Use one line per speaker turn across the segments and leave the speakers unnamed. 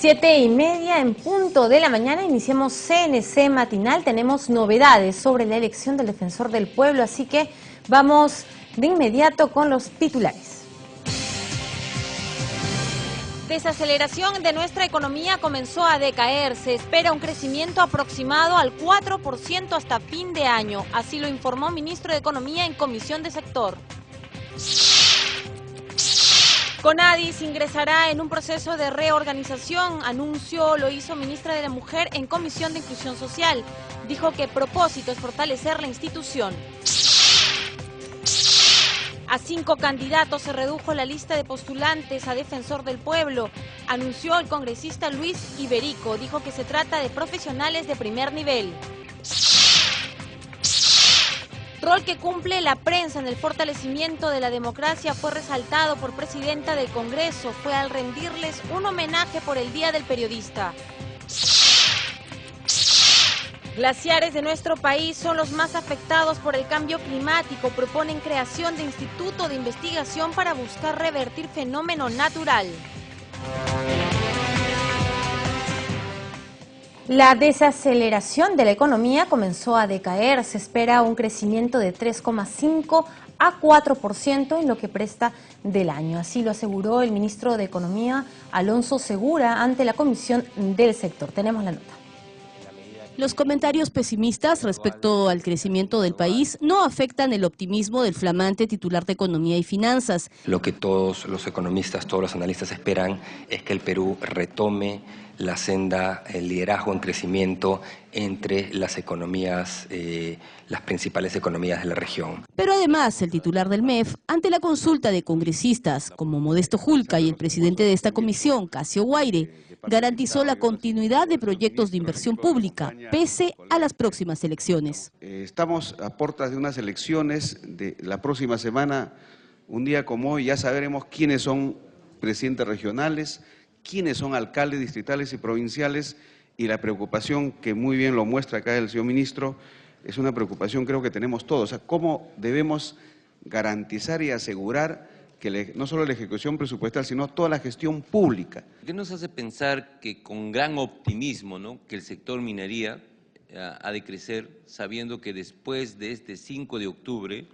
7:30 en punto de la mañana, iniciamos CNC Matinal. Tenemos novedades sobre la elección del Defensor del Pueblo, así que vamos de inmediato con los titulares. Desaceleración de nuestra economía comenzó a decaer. Se espera un crecimiento aproximado al 4% hasta fin de año. Así lo informó ministro de Economía en comisión de sector. CONADIS ingresará en un proceso de reorganización. Anuncio lo hizo ministra de la Mujer en Comisión de Inclusión Social. Dijo que propósito es fortalecer la institución. A 5 candidatos se redujo la lista de postulantes a Defensor del Pueblo. Anunció el congresista Luis Iberico. Dijo que se trata de profesionales de primer nivel. Rol que cumple la prensa en el fortalecimiento de la democracia fue resaltado por presidenta del Congreso. Fue al rendirles un homenaje por el Día del Periodista. Glaciares de nuestro país son los más afectados por el cambio climático. Proponen creación de instituto de investigación para buscar revertir fenómeno natural. La desaceleración de la economía comenzó a decaer. Se espera un crecimiento de 3,5 a 4% en lo que presta del año. Así lo aseguró el ministro de Economía, Alonso Segura, ante la comisión del sector. Tenemos la nota.
Los comentarios pesimistas respecto al crecimiento del país no afectan el optimismo del flamante titular de Economía y Finanzas.
Lo que todos los economistas, todos los analistas esperan es que el Perú retome la senda, el liderazgo en crecimiento entre las economías, las principales economías de la región.
Pero además, el titular del MEF, ante la consulta de congresistas como Modesto Julca y el presidente de esta comisión, Casio Guaire, garantizó la continuidad de proyectos de inversión pública, pese a las próximas elecciones.
Estamos a puertas de unas elecciones de la próxima semana, un día como hoy, ya sabremos quiénes son presidentes regionales, quiénes son alcaldes distritales y provinciales, y la preocupación que muy bien lo muestra acá el señor ministro, es una preocupación creo que tenemos todos, o sea, cómo debemos garantizar y asegurar que no solo la ejecución presupuestal, sino toda la gestión pública.
¿Qué nos hace pensar que con gran optimismo, ¿no?, que el sector minería ha de crecer, sabiendo que después de este 5 de octubre,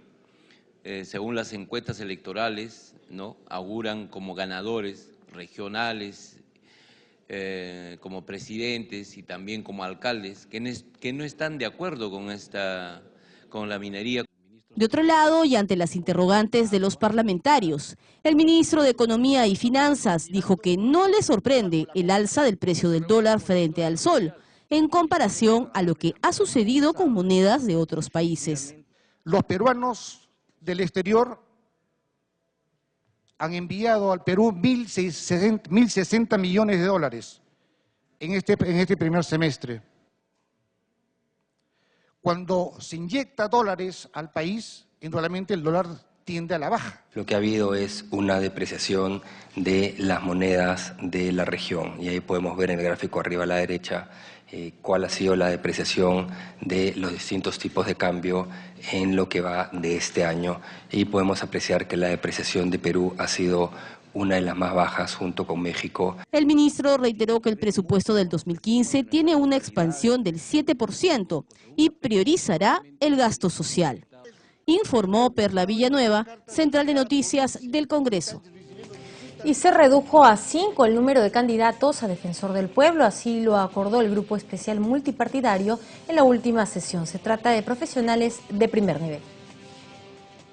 según las encuestas electorales, ¿no?, auguran como ganadores regionales, como presidentes y también como alcaldes, que no están de acuerdo con la minería?
De otro lado, y ante las interrogantes de los parlamentarios, el ministro de Economía y Finanzas dijo que no le sorprende el alza del precio del dólar frente al sol, en comparación a lo que ha sucedido con monedas de otros países.
Los peruanos del exterior han enviado al Perú 1.060 millones de dólares en este primer semestre. Cuando se inyecta dólares al país, indudablemente el dólar tiende a la baja.
Lo que ha habido es una depreciación de las monedas de la región, y ahí podemos ver en el gráfico arriba a la derecha cuál ha sido la depreciación de los distintos tipos de cambio en lo que va de este año, y podemos apreciar que la depreciación de Perú ha sido una de las más bajas junto con México.
El ministro reiteró que el presupuesto del 2015 tiene una expansión del 7% y priorizará el gasto social. Informó Perla Villanueva, Central de Noticias del Congreso.
Y se redujo a 5 el número de candidatos a Defensor del Pueblo, así lo acordó el Grupo Especial Multipartidario en la última sesión. Se trata de profesionales de primer nivel.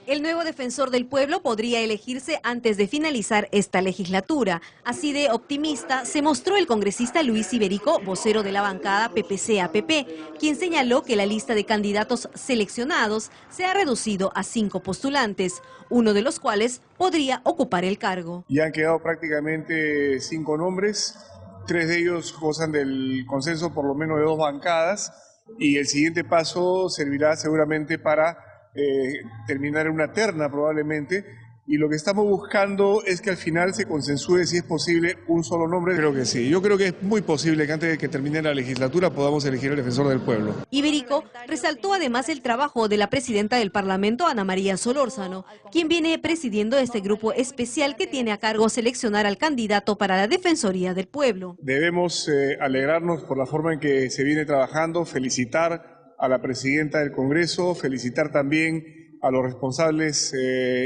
El nuevo Defensor del Pueblo podría elegirse antes de finalizar esta legislatura. Así de optimista se mostró el congresista Luis Iberico, vocero de la bancada PPC-APP, quien señaló que la lista de candidatos seleccionados se ha reducido a 5 postulantes, uno de los cuales podría ocupar el cargo.
Ya han quedado prácticamente 5 nombres, 3 de ellos gozan del consenso por lo menos de 2 bancadas, y el siguiente paso servirá seguramente para terminar en una terna probablemente y lo que estamos buscando es que al final se consensúe si es posible un solo nombre. Creo que sí. Yo creo que es muy posible que antes de que termine la legislatura podamos elegir el defensor del pueblo.
Iberico resaltó además el trabajo de la presidenta del Parlamento, Ana María Solórzano, quien viene presidiendo este grupo especial que tiene a cargo seleccionar al candidato para la Defensoría del Pueblo.
Debemos alegrarnos por la forma en que se viene trabajando, felicitar a la presidenta del Congreso, felicitar también a los responsables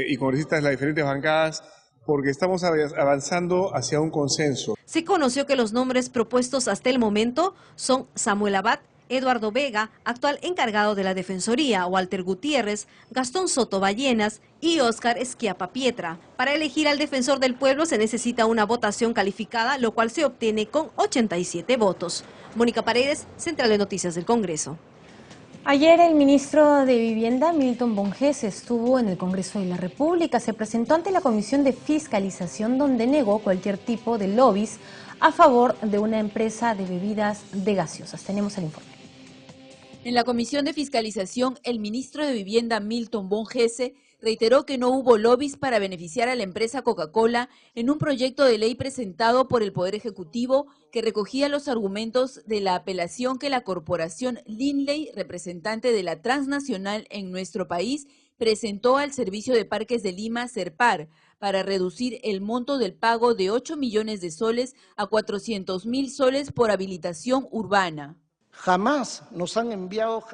y congresistas de las diferentes bancadas, porque estamos avanzando hacia un consenso.
Se conoció que los nombres propuestos hasta el momento son Samuel Abad, Eduardo Vega, actual encargado de la Defensoría, Walter Gutiérrez, Gastón Soto Ballenas y Óscar Esquiapa Pietra. Para elegir al defensor del pueblo se necesita una votación calificada, lo cual se obtiene con 87 votos. Mónica Paredes, Central de Noticias del Congreso.
Ayer el ministro de Vivienda, Milton Bonges, estuvo en el Congreso de la República. Se presentó ante la Comisión de Fiscalización donde negó cualquier tipo de lobbies a favor de una empresa de bebidas de gaseosas. Tenemos el informe.
En la Comisión de Fiscalización, el ministro de Vivienda, Milton Bonges, reiteró que no hubo lobbies para beneficiar a la empresa Coca-Cola en un proyecto de ley presentado por el Poder Ejecutivo que recogía los argumentos de la apelación que la corporación Lindley, representante de la transnacional en nuestro país, presentó al Servicio de Parques de Lima, SERPAR, para reducir el monto del pago de 8 millones de soles a 400.000 soles por habilitación urbana.
Jamás nos han enviado,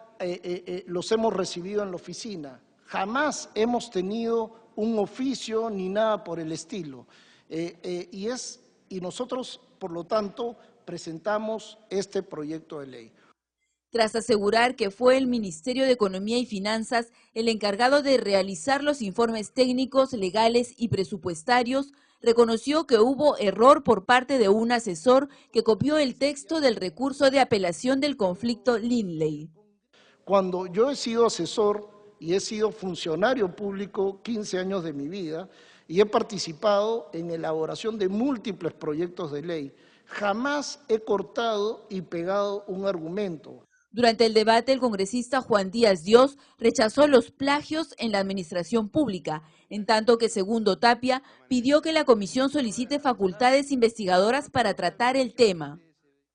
los hemos recibido en la oficina. Jamás hemos tenido un oficio ni nada por el estilo. Y nosotros, por lo tanto, presentamos este proyecto de ley.
Tras asegurar que fue el Ministerio de Economía y Finanzas el encargado de realizar los informes técnicos, legales y presupuestarios, reconoció que hubo error por parte de un asesor que copió el texto del recurso de apelación del conflicto Lindley.
Cuando yo he sido asesor y he sido funcionario público 15 años de mi vida y he participado en elaboración de múltiples proyectos de ley, jamás he cortado y pegado un argumento.
Durante el debate, el congresista Juan Díaz Dios rechazó los plagios en la administración pública, en tanto que Segundo Tapia pidió que la comisión solicite facultades investigadoras para tratar el tema.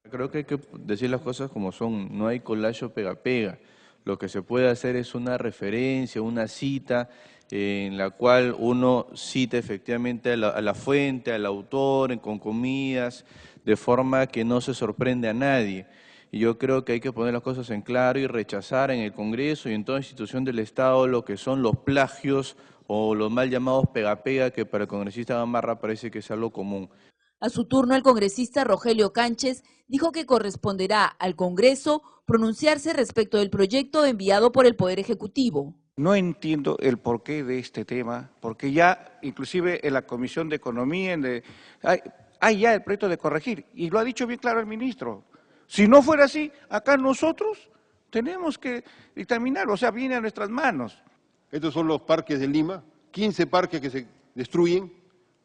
Creo que hay que decir las cosas como son, no hay collage pega-pega. Lo que se puede hacer es una referencia, una cita en la cual uno cita efectivamente a la fuente, al autor, con comillas, de forma que no se sorprende a nadie. Y yo creo que hay que poner las cosas en claro y rechazar en el Congreso y en toda institución del Estado lo que son los plagios o los mal llamados pega-pega, que para el congresista Gamarra parece que es algo común.
A su turno, el congresista Rogelio Cánchez dijo que corresponderá al Congreso pronunciarse respecto del proyecto enviado por el Poder Ejecutivo.
No entiendo el porqué de este tema, porque ya inclusive en la Comisión de Economía hay ya el proyecto de corregir, y lo ha dicho bien claro el ministro. Si no fuera así, acá nosotros tenemos que dictaminar, o sea, viene a nuestras manos.
Estos son los parques de Lima, 15 parques que se destruyen,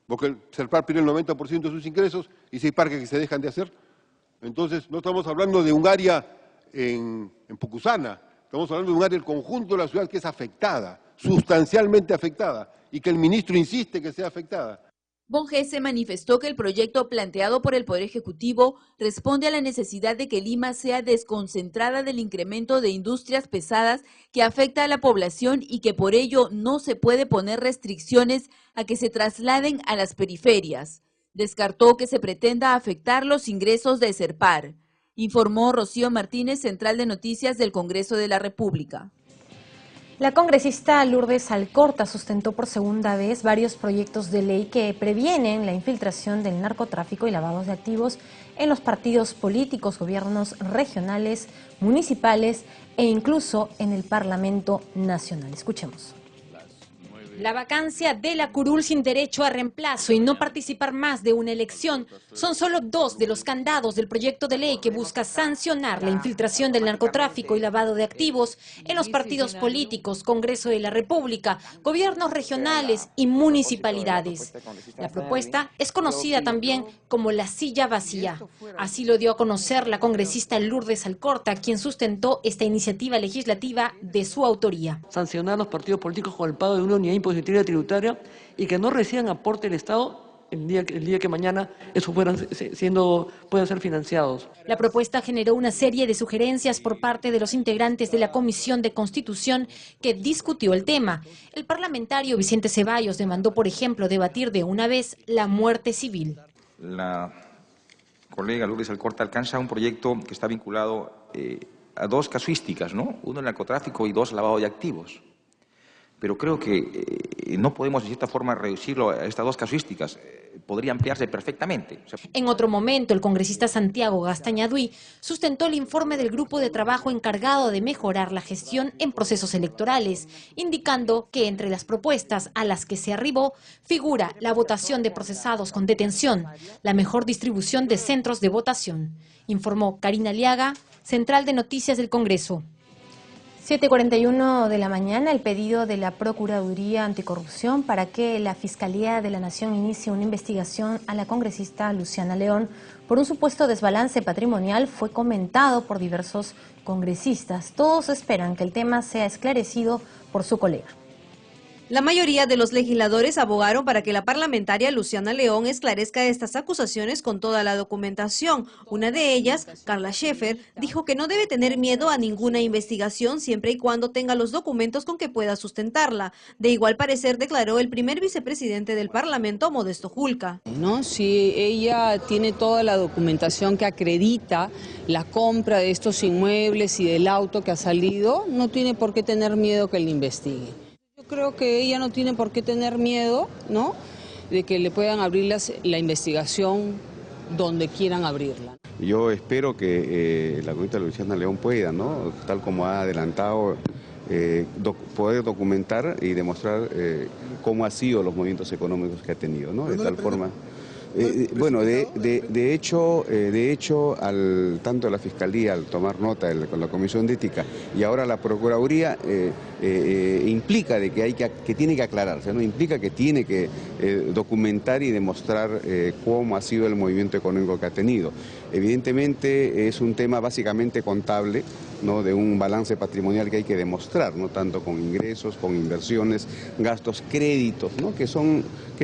porque el SERPAR pierde el 90% de sus ingresos y 6 parques que se dejan de hacer. Entonces, no estamos hablando de un área en Pucusana, estamos hablando de un área del conjunto de la ciudad que es afectada, sustancialmente afectada, y que el ministro insiste que sea afectada.
Bonges manifestó que el proyecto planteado por el Poder Ejecutivo responde a la necesidad de que Lima sea desconcentrada del incremento de industrias pesadas que afecta a la población y que por ello no se puede poner restricciones a que se trasladen a las periferias. Descartó que se pretenda afectar los ingresos de SERPAR. Informó Rocío Martínez, Central de Noticias del Congreso de la República.
La congresista Lourdes Alcorta sustentó por segunda vez varios proyectos de ley que previenen la infiltración del narcotráfico y lavados de activos en los partidos políticos, gobiernos regionales, municipales e incluso en el Parlamento Nacional. Escuchemos.
La vacancia de la curul sin derecho a reemplazo y no participar más de una elección son solo dos de los candados del proyecto de ley que busca sancionar la infiltración del narcotráfico y lavado de activos en los partidos políticos, Congreso de la República, gobiernos regionales y municipalidades. La propuesta es conocida también como la silla vacía. Así lo dio a conocer la congresista Lourdes Alcorta, quien sustentó esta iniciativa legislativa de su autoría.
Sancionar los partidos políticos con el pago de una unidad impositiva impositivo tributaria y que no reciban aporte del Estado el día que mañana eso puedan ser financiados.
La propuesta generó una serie de sugerencias por parte de los integrantes de la Comisión de Constitución que discutió el tema. El parlamentario Vicente Ceballos demandó, por ejemplo, debatir de una vez la muerte civil.
La colega Lourdes Alcorta alcanza un proyecto que está vinculado a dos casuísticas, ¿no? Uno, el narcotráfico, y dos, lavado de activos. Pero creo que no podemos de cierta forma reducirlo a estas dos casuísticas. Podría ampliarse perfectamente.
En otro momento, el congresista Santiago Gastañaduy sustentó el informe del grupo de trabajo encargado de mejorar la gestión en procesos electorales, indicando que entre las propuestas a las que se arribó figura la votación de procesados con detención, la mejor distribución de centros de votación. Informó Karina Aliaga, Central de Noticias del Congreso.
7:41 de la mañana, el pedido de la Procuraduría Anticorrupción para que la Fiscalía de la Nación inicie una investigación a la congresista Luciana León por un supuesto desbalance patrimonial fue comentado por diversos congresistas. Todos esperan que el tema sea esclarecido por su colega.
La mayoría de los legisladores abogaron para que la parlamentaria Luciana León esclarezca estas acusaciones con toda la documentación. Una de ellas, Carla Scheffer, dijo que no debe tener miedo a ninguna investigación siempre y cuando tenga los documentos con que pueda sustentarla. De igual parecer declaró el primer vicepresidente del Parlamento, Modesto Julca.
¿No? Si ella tiene toda la documentación que acredita la compra de estos inmuebles y del auto que ha salido, no tiene por qué tener miedo que le investigue. Creo que ella no tiene por qué tener miedo, ¿no?, de que le puedan abrir la investigación donde quieran abrirla.
Yo espero que la congresista Luciana León pueda, ¿no?, tal como ha adelantado, poder documentar y demostrar cómo han sido los movimientos económicos que ha tenido, ¿no?, de tal forma... Bueno, de hecho, tanto la Fiscalía, al tomar nota con la Comisión de Ética y ahora la Procuraduría, implica de que tiene que aclararse, ¿no? Implica que tiene que documentar y demostrar cómo ha sido el movimiento económico que ha tenido. Evidentemente es un tema básicamente contable, ¿no?, de un balance patrimonial que hay que demostrar, ¿no?, tanto con ingresos, con inversiones, gastos, créditos, ¿no?, que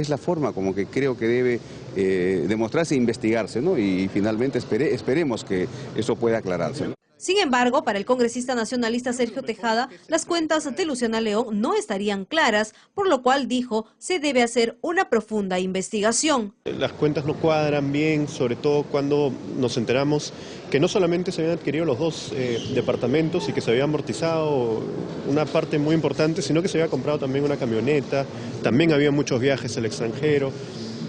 es la forma como que creo que debe demostrarse e investigarse, ¿no?, y finalmente esperemos que eso pueda aclararse, ¿no?
Sin embargo, para el congresista nacionalista Sergio Tejada, las cuentas de Luciana León no estarían claras, por lo cual dijo se debe hacer una profunda investigación.
Las cuentas no cuadran bien, sobre todo cuando nos enteramos que no solamente se habían adquirido los dos departamentos y que se había amortizado una parte muy importante, sino que se había comprado también una camioneta, también había muchos viajes al extranjero.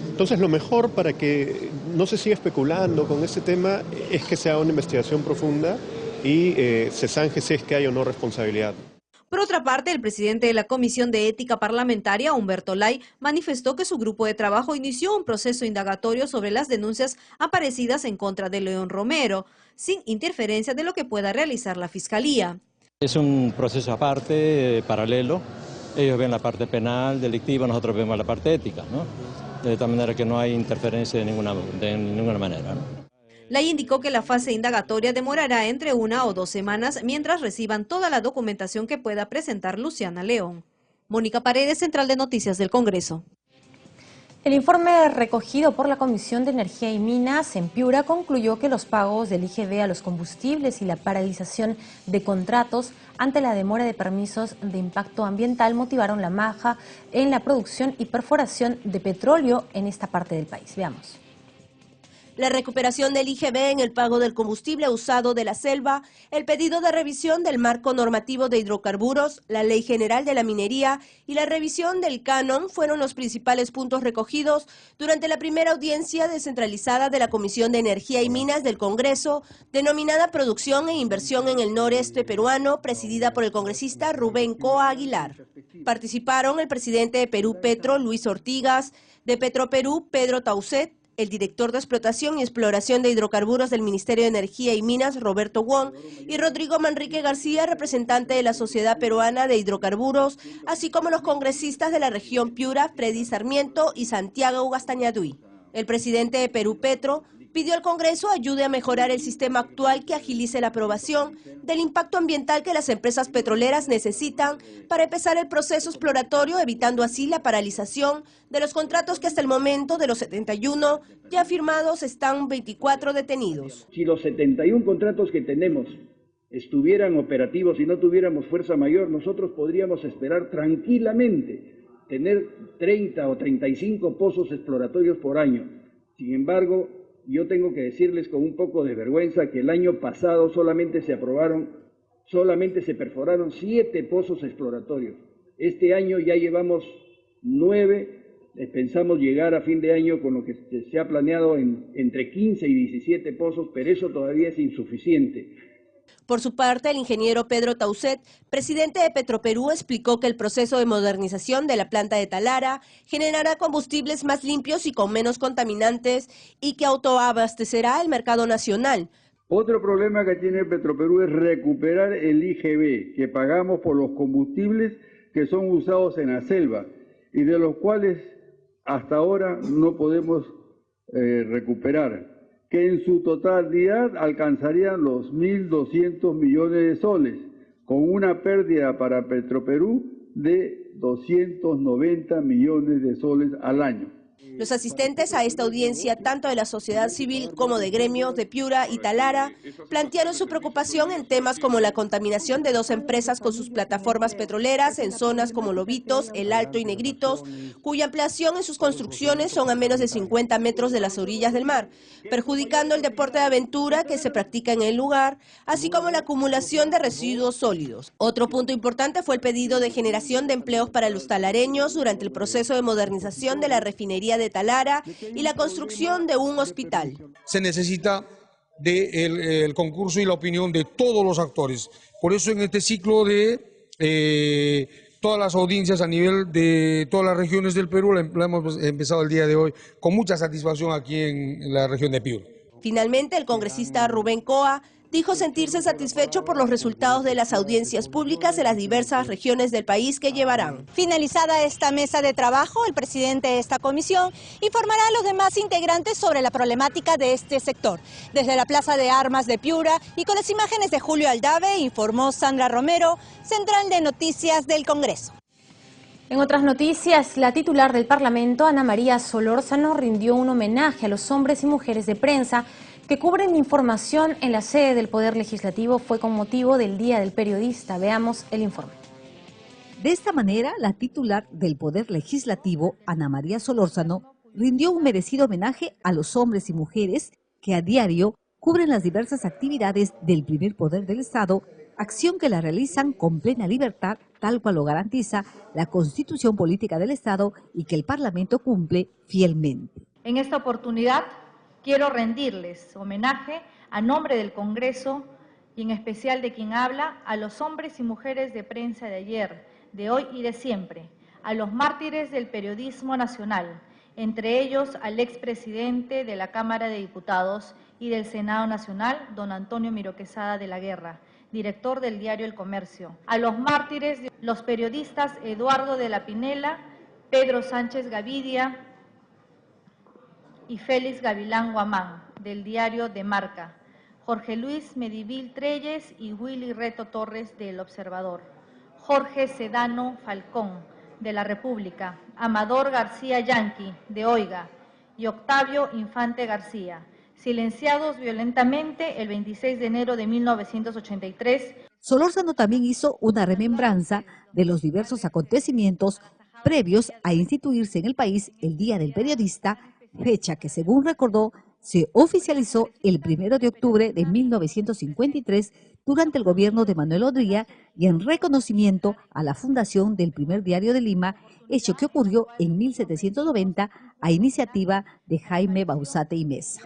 Entonces lo mejor para que no se siga especulando con este tema es que se haga una investigación profunda y se zanje si es que hay o no responsabilidad.
Por otra parte, el presidente de la Comisión de Ética Parlamentaria, Humberto Lay, manifestó que su grupo de trabajo inició un proceso indagatorio sobre las denuncias aparecidas en contra de León Romero, sin interferencia de lo que pueda realizar la Fiscalía.
Es un proceso aparte, paralelo. Ellos ven la parte penal, delictiva, nosotros vemos la parte ética, ¿no? De tal manera que no hay interferencia de ninguna manera, ¿no?
Lay indicó que la fase indagatoria demorará entre 1 o 2 semanas mientras reciban toda la documentación que pueda presentar Luciana León. Mónica Paredes, Central de Noticias del Congreso.
El informe recogido por la Comisión de Energía y Minas en Piura concluyó que los pagos del IGB a los combustibles y la paralización de contratos ante la demora de permisos de impacto ambiental motivaron la baja en la producción y perforación de petróleo en esta parte del país. Veamos.
La recuperación del IGB en el pago del combustible usado de la selva, el pedido de revisión del marco normativo de hidrocarburos, la Ley General de la Minería y la revisión del canon fueron los principales puntos recogidos durante la primera audiencia descentralizada de la Comisión de Energía y Minas del Congreso, denominada Producción e Inversión en el Noreste Peruano, presidida por el congresista Rubén Coa Aguilar. Participaron el presidente de Perú Petro, Luis Ortigas, de Petroperú, Pedro Tauset, el director de Explotación y Exploración de Hidrocarburos del Ministerio de Energía y Minas, Roberto Wong, y Rodrigo Manrique García, representante de la Sociedad Peruana de Hidrocarburos, así como los congresistas de la región Piura, Freddy Sarmiento y Santiago Gastañaduy. El presidente de Perú Petro Pidió al Congreso ayude a mejorar el sistema actual que agilice la aprobación del impacto ambiental que las empresas petroleras necesitan para empezar el proceso exploratorio, evitando así la paralización de los contratos que hasta el momento de los 71 ya firmados están 24 detenidos.
Si los 71 contratos que tenemos estuvieran operativos y no tuviéramos fuerza mayor, nosotros podríamos esperar tranquilamente tener 30 o 35 pozos exploratorios por año. Sin embargo, yo tengo que decirles con un poco de vergüenza que el año pasado solamente se perforaron 7 pozos exploratorios. Este año ya llevamos 9, pensamos llegar a fin de año con lo que se ha planeado entre 15 y 17 pozos, pero eso todavía es insuficiente.
Por su parte, el ingeniero Pedro Tauset, presidente de Petroperú, explicó que el proceso de modernización de la planta de Talara generará combustibles más limpios y con menos contaminantes y que autoabastecerá el mercado nacional.
Otro problema que tiene Petroperú es recuperar el IGB que pagamos por los combustibles que son usados en la selva y de los cuales hasta ahora no podemos recuperar, que en su totalidad alcanzarían los 1.200 millones de soles, con una pérdida para Petroperú de 290 millones de soles al año.
Los asistentes a esta audiencia, tanto de la sociedad civil como de gremios de Piura y Talara, plantearon su preocupación en temas como la contaminación de 2 empresas con sus plataformas petroleras en zonas como Lobitos, El Alto y Negritos, cuya ampliación en sus construcciones son a menos de 50 metros de las orillas del mar, perjudicando el deporte de aventura que se practica en el lugar, así como la acumulación de residuos sólidos. Otro punto importante fue el pedido de generación de empleos para los talareños durante el proceso de modernización de la refinería de Talara y la construcción de un hospital.
Se necesita del concurso y la opinión de todos los actores. Por eso en este ciclo de todas las audiencias a nivel de todas las regiones del Perú la hemos empezado el día de hoy con mucha satisfacción aquí en la región de Piura.
Finalmente, el congresista Rubén Coa dijo sentirse satisfecho por los resultados de las audiencias públicas en las diversas regiones del país que llevarán.
Finalizada esta mesa de trabajo, el presidente de esta comisión informará a los demás integrantes sobre la problemática de este sector. Desde la Plaza de Armas de Piura y con las imágenes de Julio Aldave, informó Sandra Romero, Central de Noticias del Congreso.
En otras noticias, la titular del Parlamento, Ana María Solórzano, rindió un homenaje a los hombres y mujeres de prensa que cubren información en la sede del Poder Legislativo. Fue con motivo del Día del Periodista. Veamos el informe.
De esta manera, la titular del Poder Legislativo, Ana María Solórzano, rindió un merecido homenaje a los hombres y mujeres que a diario cubren las diversas actividades del primer poder del Estado, acción que la realizan con plena libertad, tal cual lo garantiza la Constitución Política del Estado y que el Parlamento cumple fielmente.
En esta oportunidad quiero rendirles homenaje a nombre del Congreso y en especial de quien habla, a los hombres y mujeres de prensa de ayer, de hoy y de siempre, a los mártires del periodismo nacional, entre ellos al expresidente de la Cámara de Diputados y del Senado Nacional, don Antonio Miro Quesada de la Guerra, director del diario El Comercio, a los mártires de los periodistas Eduardo de la Pinela, Pedro Sánchez Gavidia y Félix Gavilán Guamán, del diario De Marca, Jorge Luis Medivil Treyes y Willy Reto Torres, del Observador, Jorge Sedano Falcón, de La República, Amador García Yanqui, de Oiga, y Octavio Infante García, silenciados violentamente el 26 de enero de 1983.
Solórzano también hizo una remembranza de los diversos acontecimientos previos a instituirse en el país el Día del Periodista, fecha que, según recordó, se oficializó el 1 de octubre de 1953 durante el gobierno de Manuel Odría y en reconocimiento a la fundación del primer diario de Lima, hecho que ocurrió en 1790 a iniciativa de Jaime Bauzate y Mesa.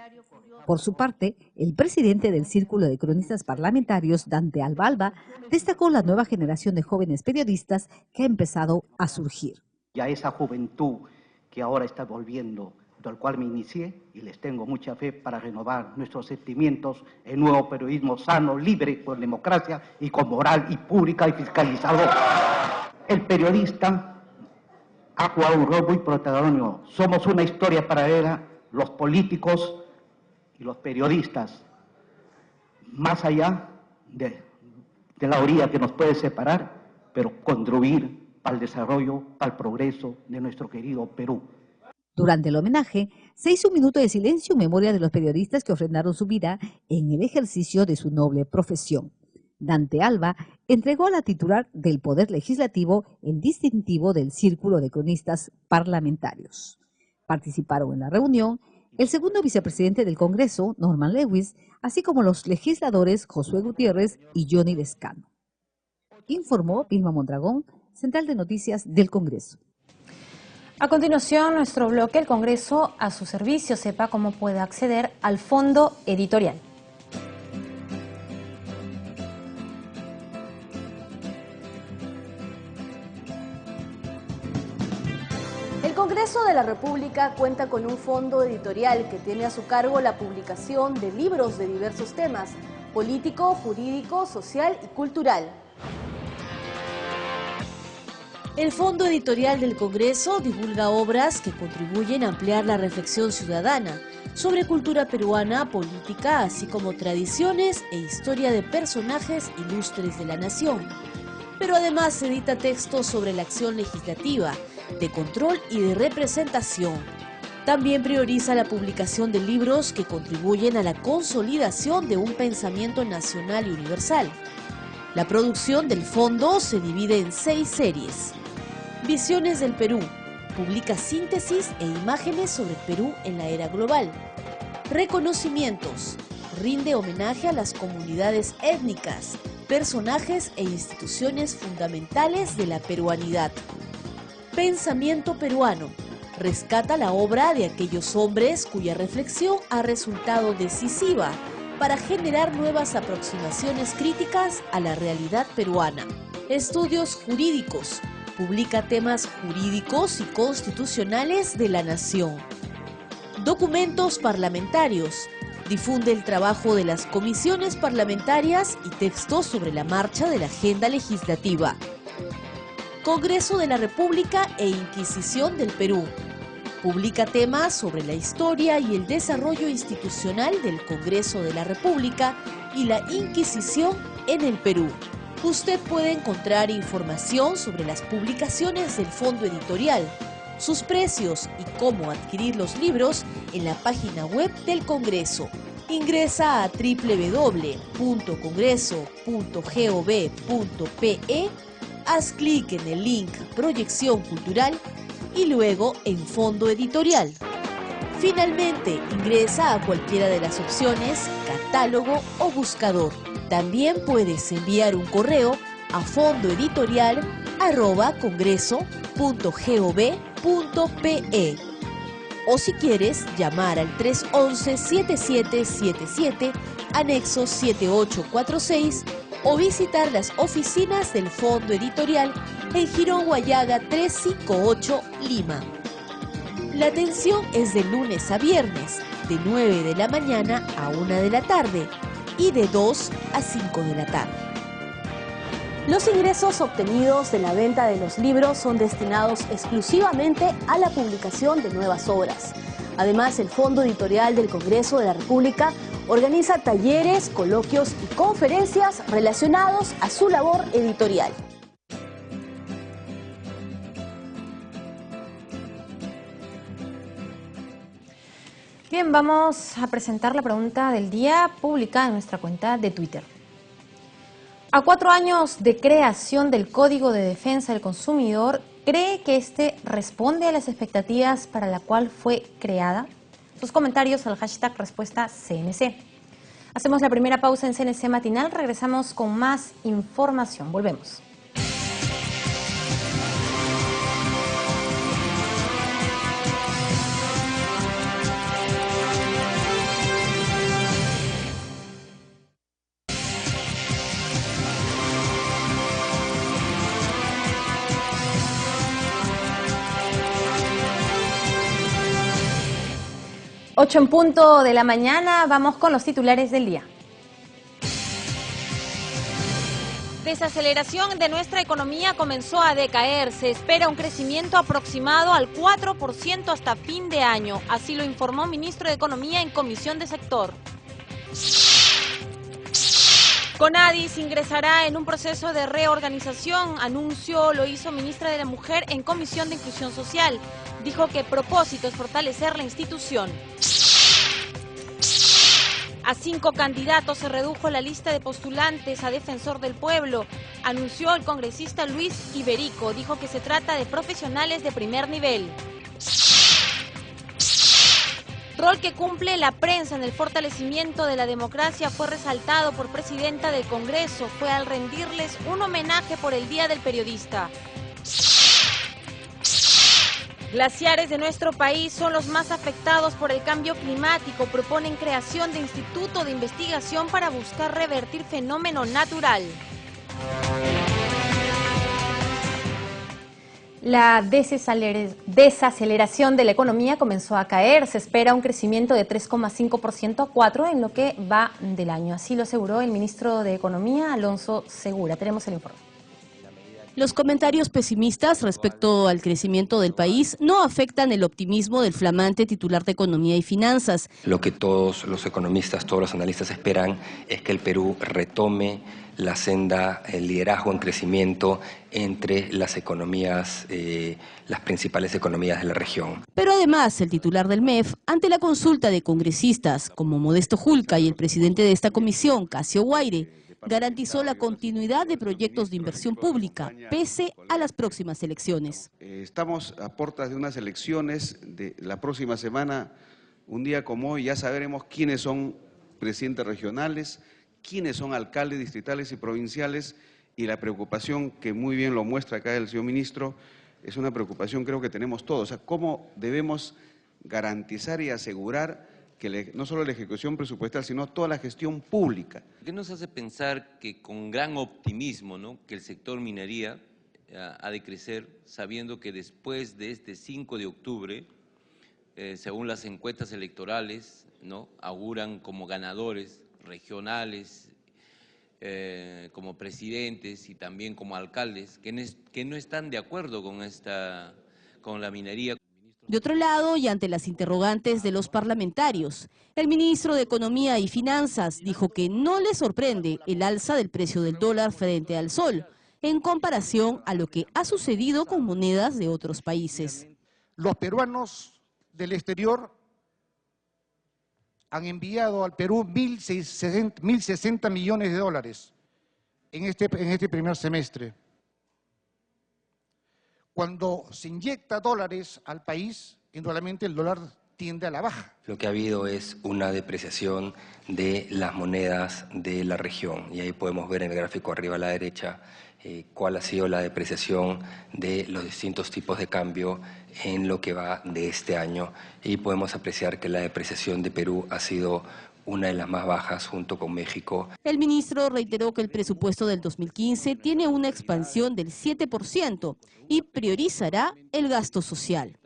Por su parte, el presidente del Círculo de Cronistas Parlamentarios, Dante Albalba, destacó la nueva generación de jóvenes periodistas que ha empezado a surgir.
Y a esa juventud que ahora está volviendo, del cual me inicié, y les tengo mucha fe para renovar nuestros sentimientos en nuevo periodismo sano, libre, con democracia y con moral y pública y fiscalizador. El periodista ha jugado un rol muy protagónico. Somos una historia paralela, los políticos y los periodistas, más allá de la orilla que nos puede separar, pero contribuir para el desarrollo, para el progreso de nuestro querido Perú.
Durante el homenaje, se hizo un minuto de silencio en memoria de los periodistas que ofrendaron su vida en el ejercicio de su noble profesión. Dante Alba entregó a la titular del Poder Legislativo el distintivo del Círculo de Cronistas Parlamentarios. Participaron en la reunión el segundo vicepresidente del Congreso, Norman Lewis, así como los legisladores Josué Gutiérrez y Johnny Lescano. Informó Vilma Mondragón, Central de Noticias del Congreso.
A continuación, nuestro bloque, el Congreso a su servicio. Sepa cómo puede acceder al fondo editorial.
El Congreso de la República cuenta con un fondo editorial que tiene a su cargo la publicación de libros de diversos temas: político, jurídico, social y cultural.
El Fondo Editorial del Congreso divulga obras que contribuyen a ampliar la reflexión ciudadana sobre cultura peruana, política, así como tradiciones e historia de personajes ilustres de la nación. Pero además edita textos sobre la acción legislativa, de control y de representación. También prioriza la publicación de libros que contribuyen a la consolidación de un pensamiento nacional y universal. La producción del fondo se divide en 6 series. Visiones del Perú. Publica síntesis e imágenes sobre el Perú en la era global. Reconocimientos. Rinde homenaje a las comunidades étnicas, personajes e instituciones fundamentales de la peruanidad. Pensamiento peruano. Rescata la obra de aquellos hombres cuya reflexión ha resultado decisiva para generar nuevas aproximaciones críticas a la realidad peruana. Estudios jurídicos. Publica temas jurídicos y constitucionales de la nación. Documentos parlamentarios. Difunde el trabajo de las comisiones parlamentarias y textos sobre la marcha de la agenda legislativa. Congreso de la República e Inquisición del Perú. Publica temas sobre la historia y el desarrollo institucional del Congreso de la República y la Inquisición en el Perú. Usted puede encontrar información sobre las publicaciones del fondo editorial, sus precios y cómo adquirir los libros en la página web del Congreso. Ingresa a www.congreso.gov.pe, haz clic en el link Proyección Cultural y luego en Fondo Editorial. Finalmente, ingresa a cualquiera de las opciones Catálogo o Buscador. También puedes enviar un correo a fondoeditorial@congreso.gov.pe o si quieres llamar al 311-7777, anexo 7846 o visitar las oficinas del Fondo Editorial en Girón Guayaga 358 Lima. La atención es de lunes a viernes, de 9 de la mañana a 1 de la tarde y de 2 a 5 de la tarde.
Los ingresos obtenidos de la venta de los libros son destinados exclusivamente a la publicación de nuevas obras. Además, el Fondo Editorial del Congreso de la República organiza talleres, coloquios y conferencias relacionados a su labor editorial.
Bien, vamos a presentar la pregunta del día publicada en nuestra cuenta de Twitter. A 4 años de creación del Código de Defensa del Consumidor, ¿cree que este responde a las expectativas para la cual fue creada? Sus comentarios al hashtag respuesta CNC. Hacemos la primera pausa en CNC Matinal, regresamos con más información. Volvemos. Ocho en punto de la mañana, vamos con los titulares del día.
desaceleración de nuestra economía comenzó a decaer. Se espera un crecimiento aproximado al 4% hasta fin de año. Así lo informó ministro de Economía en comisión de sector. CONADIS ingresará en un proceso de reorganización. Anuncio lo hizo ministra de la Mujer en Comisión de Inclusión Social. Dijo que propósito es fortalecer la institución. A 5 candidatos se redujo la lista de postulantes a defensor del pueblo, anunció el congresista Luis Iberico. Dijo que se trata de profesionales de primer nivel. Rol que cumple la prensa en el fortalecimiento de la democracia fue resaltado por presidenta del Congreso. Fue al rendirles un homenaje por el Día del Periodista. Glaciares de nuestro país son los más afectados por el cambio climático. Proponen creación de instituto de investigación para buscar revertir fenómeno natural.
La desaceleración de la economía comenzó a caer. Se espera un crecimiento de 3,5% a 4% en lo que va del año. Así lo aseguró el ministro de Economía, Alonso Segura. Tenemos el informe.
Los comentarios pesimistas respecto al crecimiento del país no afectan el optimismo del flamante titular de Economía y Finanzas.
Lo que todos los economistas, todos los analistas esperan es que el Perú retome la senda, el liderazgo en crecimiento entre las economías, las principales economías de la región.
Pero además, el titular del MEF, ante la consulta de congresistas como Modesto Julca y el presidente de esta comisión, Casio Guaire, garantizó la continuidad de proyectos de inversión pública, pese a las próximas elecciones.
Estamos a puertas de unas elecciones de la próxima semana. Un día como hoy ya sabremos quiénes son presidentes regionales, quiénes son alcaldes distritales y provinciales, y la preocupación que muy bien lo muestra acá el señor ministro, es una preocupación creo que tenemos todos. O sea, cómo debemos garantizar y asegurar que no solo la ejecución presupuestal, sino toda la gestión pública.
¿Qué nos hace pensar que con gran optimismo, ¿no?, que el sector minería ha de crecer, sabiendo que después de este 5 de octubre, según las encuestas electorales, ¿no?, auguran como ganadores regionales, como presidentes y también como alcaldes, que no están de acuerdo con la minería?
De otro lado, y ante las interrogantes de los parlamentarios, el ministro de Economía y Finanzas dijo que no le sorprende el alza del precio del dólar frente al sol, en comparación a lo que ha sucedido con monedas de otros países.
Los peruanos del exterior han enviado al Perú 1.060 millones de dólares en este primer semestre. Cuando se inyecta dólares al país, indudablemente el dólar tiende a la baja.
Lo que ha habido es una depreciación de las monedas de la región, y ahí podemos ver en el gráfico arriba a la derecha cuál ha sido la depreciación de los distintos tipos de cambio en lo que va de este año, y podemos apreciar que la depreciación de Perú ha sido una de las más bajas junto con México.
El ministro reiteró que el presupuesto del 2015 tiene una expansión del 7% y priorizará el gasto social.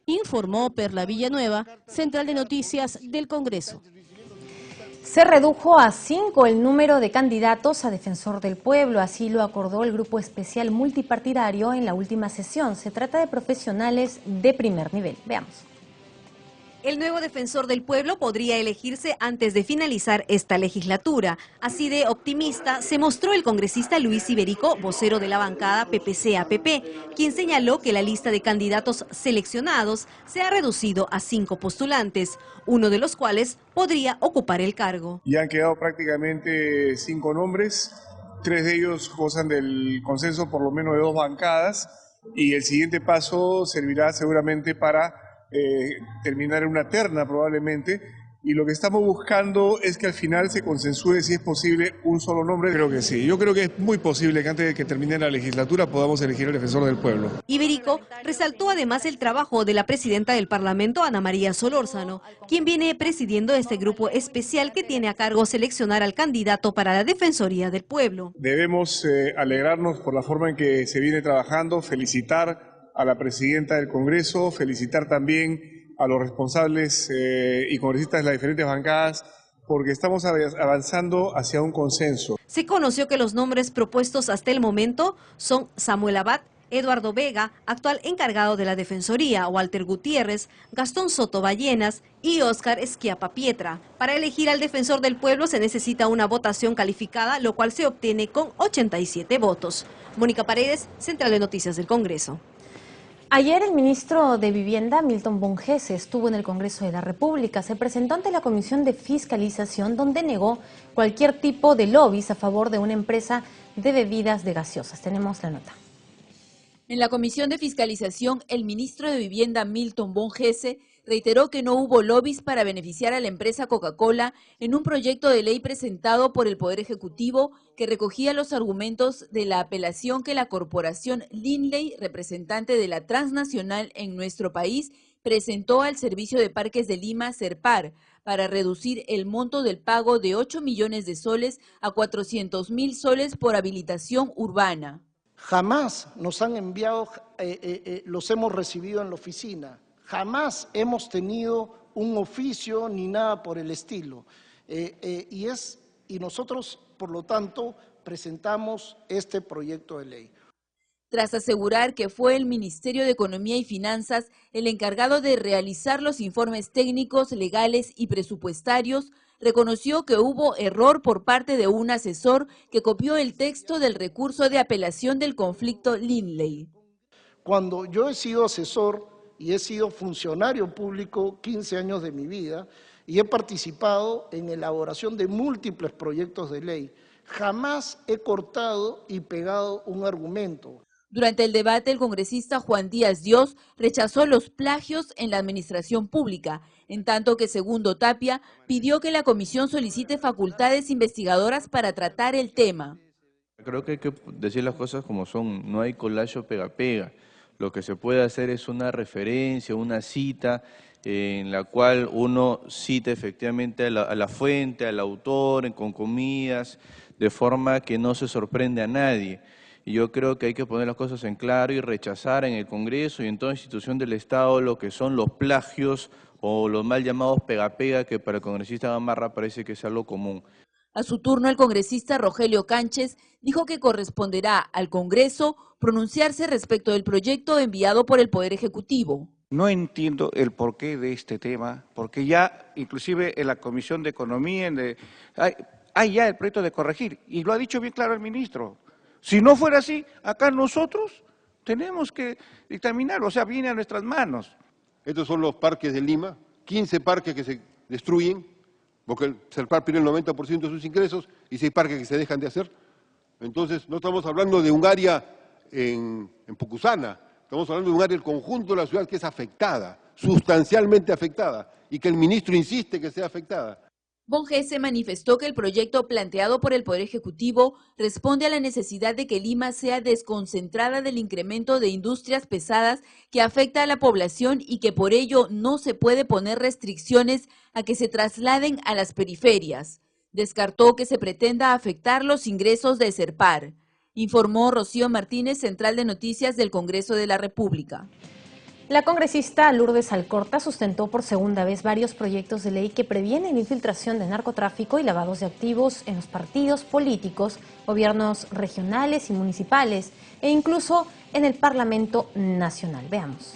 Informó Perla Villanueva, Central de Noticias del Congreso.
Se redujo a 5 el número de candidatos a defensor del pueblo, así lo acordó el Grupo Especial Multipartidario en la última sesión. Se trata de profesionales de primer nivel. Veamos.
El nuevo defensor del pueblo podría elegirse antes de finalizar esta legislatura. Así de optimista se mostró el congresista Luis Iberico, vocero de la bancada PPC-APP, quien señaló que la lista de candidatos seleccionados se ha reducido a 5 postulantes, uno de los cuales podría ocupar el cargo.
Y han quedado prácticamente 5 nombres, 3 de ellos gozan del consenso por lo menos de 2 bancadas, y el siguiente paso servirá seguramente para terminar en una terna probablemente, y lo que estamos buscando es que al final se consensúe si es posible un solo nombre. Creo que sí, yo creo que es muy posible que antes de que termine la legislatura podamos elegir al defensor del pueblo.
Iberico resaltó además el trabajo de la presidenta del Parlamento, Ana María Solórzano, quien viene presidiendo este grupo especial que tiene a cargo seleccionar al candidato para la Defensoría del Pueblo.
Debemos alegrarnos por la forma en que se viene trabajando, felicitar a la presidenta del Congreso, felicitar también a los responsables y congresistas de las diferentes bancadas porque estamos avanzando hacia un consenso.
Se conoció que los nombres propuestos hasta el momento son Samuel Abad, Eduardo Vega, actual encargado de la Defensoría, Walter Gutiérrez, Gastón Soto Ballenas y Óscar Esquiapa Pietra. Para elegir al defensor del pueblo se necesita una votación calificada, lo cual se obtiene con 87 votos. Mónica Paredes, Central de Noticias del Congreso.
Ayer el ministro de Vivienda, Milton Bonjese, estuvo en el Congreso de la República. Se presentó ante la Comisión de Fiscalización, donde negó cualquier tipo de lobbies a favor de una empresa de bebidas de gaseosas. Tenemos la nota.
En la Comisión de Fiscalización, el ministro de Vivienda, Milton Bonjese, reiteró que no hubo lobbies para beneficiar a la empresa Coca-Cola en un proyecto de ley presentado por el Poder Ejecutivo que recogía los argumentos de la apelación que la corporación Lindley, representante de la transnacional en nuestro país, presentó al Servicio de Parques de Lima, SERPAR, para reducir el monto del pago de 8 millones de soles a 400.000 soles por habilitación urbana.
Jamás nos han enviado, los hemos recibido en la oficina, jamás hemos tenido un oficio ni nada por el estilo. Y nosotros, por lo tanto, presentamos este proyecto de ley.
Tras asegurar que fue el Ministerio de Economía y Finanzas el encargado de realizar los informes técnicos, legales y presupuestarios, reconoció que hubo error por parte de un asesor que copió el texto del recurso de apelación del conflicto Lindley.
Cuando yo he sido asesor y he sido funcionario público 15 años de mi vida y he participado en elaboración de múltiples proyectos de ley, jamás he cortado y pegado un argumento.
Durante el debate, el congresista Juan Díaz Dios rechazó los plagios en la administración pública, en tanto que Segundo Tapia pidió que la comisión solicite facultades investigadoras para tratar el tema.
Creo que hay que decir las cosas como son, no hay collage pega-pega. Lo que se puede hacer es una referencia, una cita en la cual uno cita efectivamente a la fuente, al autor, con comillas, de forma que no se sorprende a nadie. Y yo creo que hay que poner las cosas en claro y rechazar en el Congreso y en toda institución del Estado lo que son los plagios o los mal llamados pega-pega, que para el congresista Gamarra parece que es algo común.
A su turno, el congresista Rogelio Cánchez dijo que corresponderá al Congreso pronunciarse respecto del proyecto enviado por el Poder Ejecutivo.
No entiendo el porqué de este tema, porque ya inclusive en la Comisión de Economía hay ya el proyecto de corregir, y lo ha dicho bien claro el ministro. Si no fuera así, acá nosotros tenemos que dictaminarlo, o sea, viene a nuestras manos.
Estos son los parques de Lima, 15 parques que se destruyen, porque el SERPAR pierde el 90% de sus ingresos y 6 parques que se dejan de hacer. Entonces, no estamos hablando de un área en Pucusana, estamos hablando de un área del conjunto de la ciudad que es afectada, sustancialmente afectada, y que el ministro insiste que sea afectada.
Bonjese manifestó que el proyecto planteado por el Poder Ejecutivo responde a la necesidad de que Lima sea desconcentrada del incremento de industrias pesadas que afecta a la población y que por ello no se puede poner restricciones a que se trasladen a las periferias. Descartó que se pretenda afectar los ingresos de SERPAR. Informó Rocío Martínez, Central de Noticias del Congreso de la República.
La congresista Lourdes Alcorta sustentó por segunda vez varios proyectos de ley que previenen la infiltración de narcotráfico y lavados de activos en los partidos políticos, gobiernos regionales y municipales e incluso en el Parlamento Nacional. Veamos.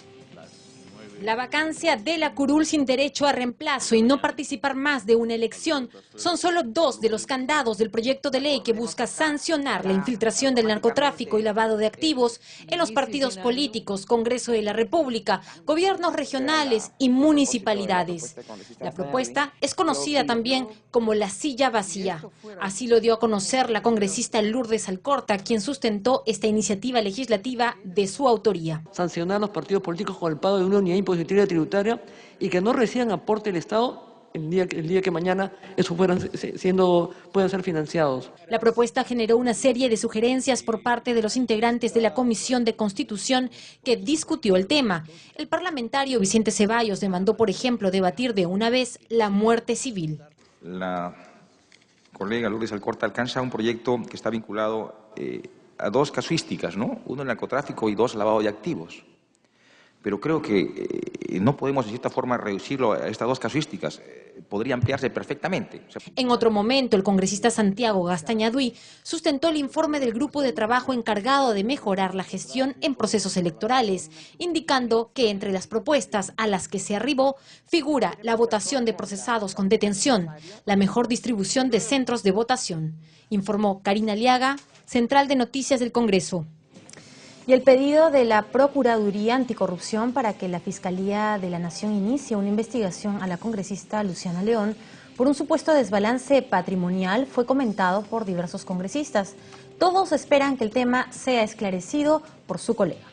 La vacancia de la curul sin derecho a reemplazo y no participar más de una elección son solo dos de los candados del proyecto de ley que busca sancionar la infiltración del narcotráfico y lavado de activos en los partidos políticos, Congreso de la República, gobiernos regionales y municipalidades. La propuesta es conocida también como la silla vacía. Así lo dio a conocer la congresista Lourdes Alcorta, quien sustentó esta iniciativa legislativa de su autoría.
Sancionar los partidos políticos con el pago de una unidad impositiva tributaria y que no reciban aporte del Estado el día que mañana eso puedan ser financiados.
La propuesta generó una serie de sugerencias por parte de los integrantes de la Comisión de Constitución que discutió el tema. El parlamentario Vicente Ceballos demandó, por ejemplo, debatir de una vez la muerte civil.
La colega Lourdes Alcorta alcanza un proyecto que está vinculado a dos casuísticas, ¿no? Uno, el narcotráfico, y dos, lavado de activos. Pero creo que no podemos, de cierta forma, reducirlo a estas dos casuísticas. podría ampliarse perfectamente.
En otro momento, el congresista Santiago Gastañaduy sustentó el informe del grupo de trabajo encargado de mejorar la gestión en procesos electorales, indicando que entre las propuestas a las que se arribó figura la votación de procesados con detención, la mejor distribución de centros de votación. Informó Karina Aliaga, Central de Noticias del Congreso.
Y el pedido de la Procuraduría Anticorrupción para que la Fiscalía de la Nación inicie una investigación a la congresista Luciana León por un supuesto desbalance patrimonial fue comentado por diversos congresistas. Todos esperan que el tema sea esclarecido por su colega.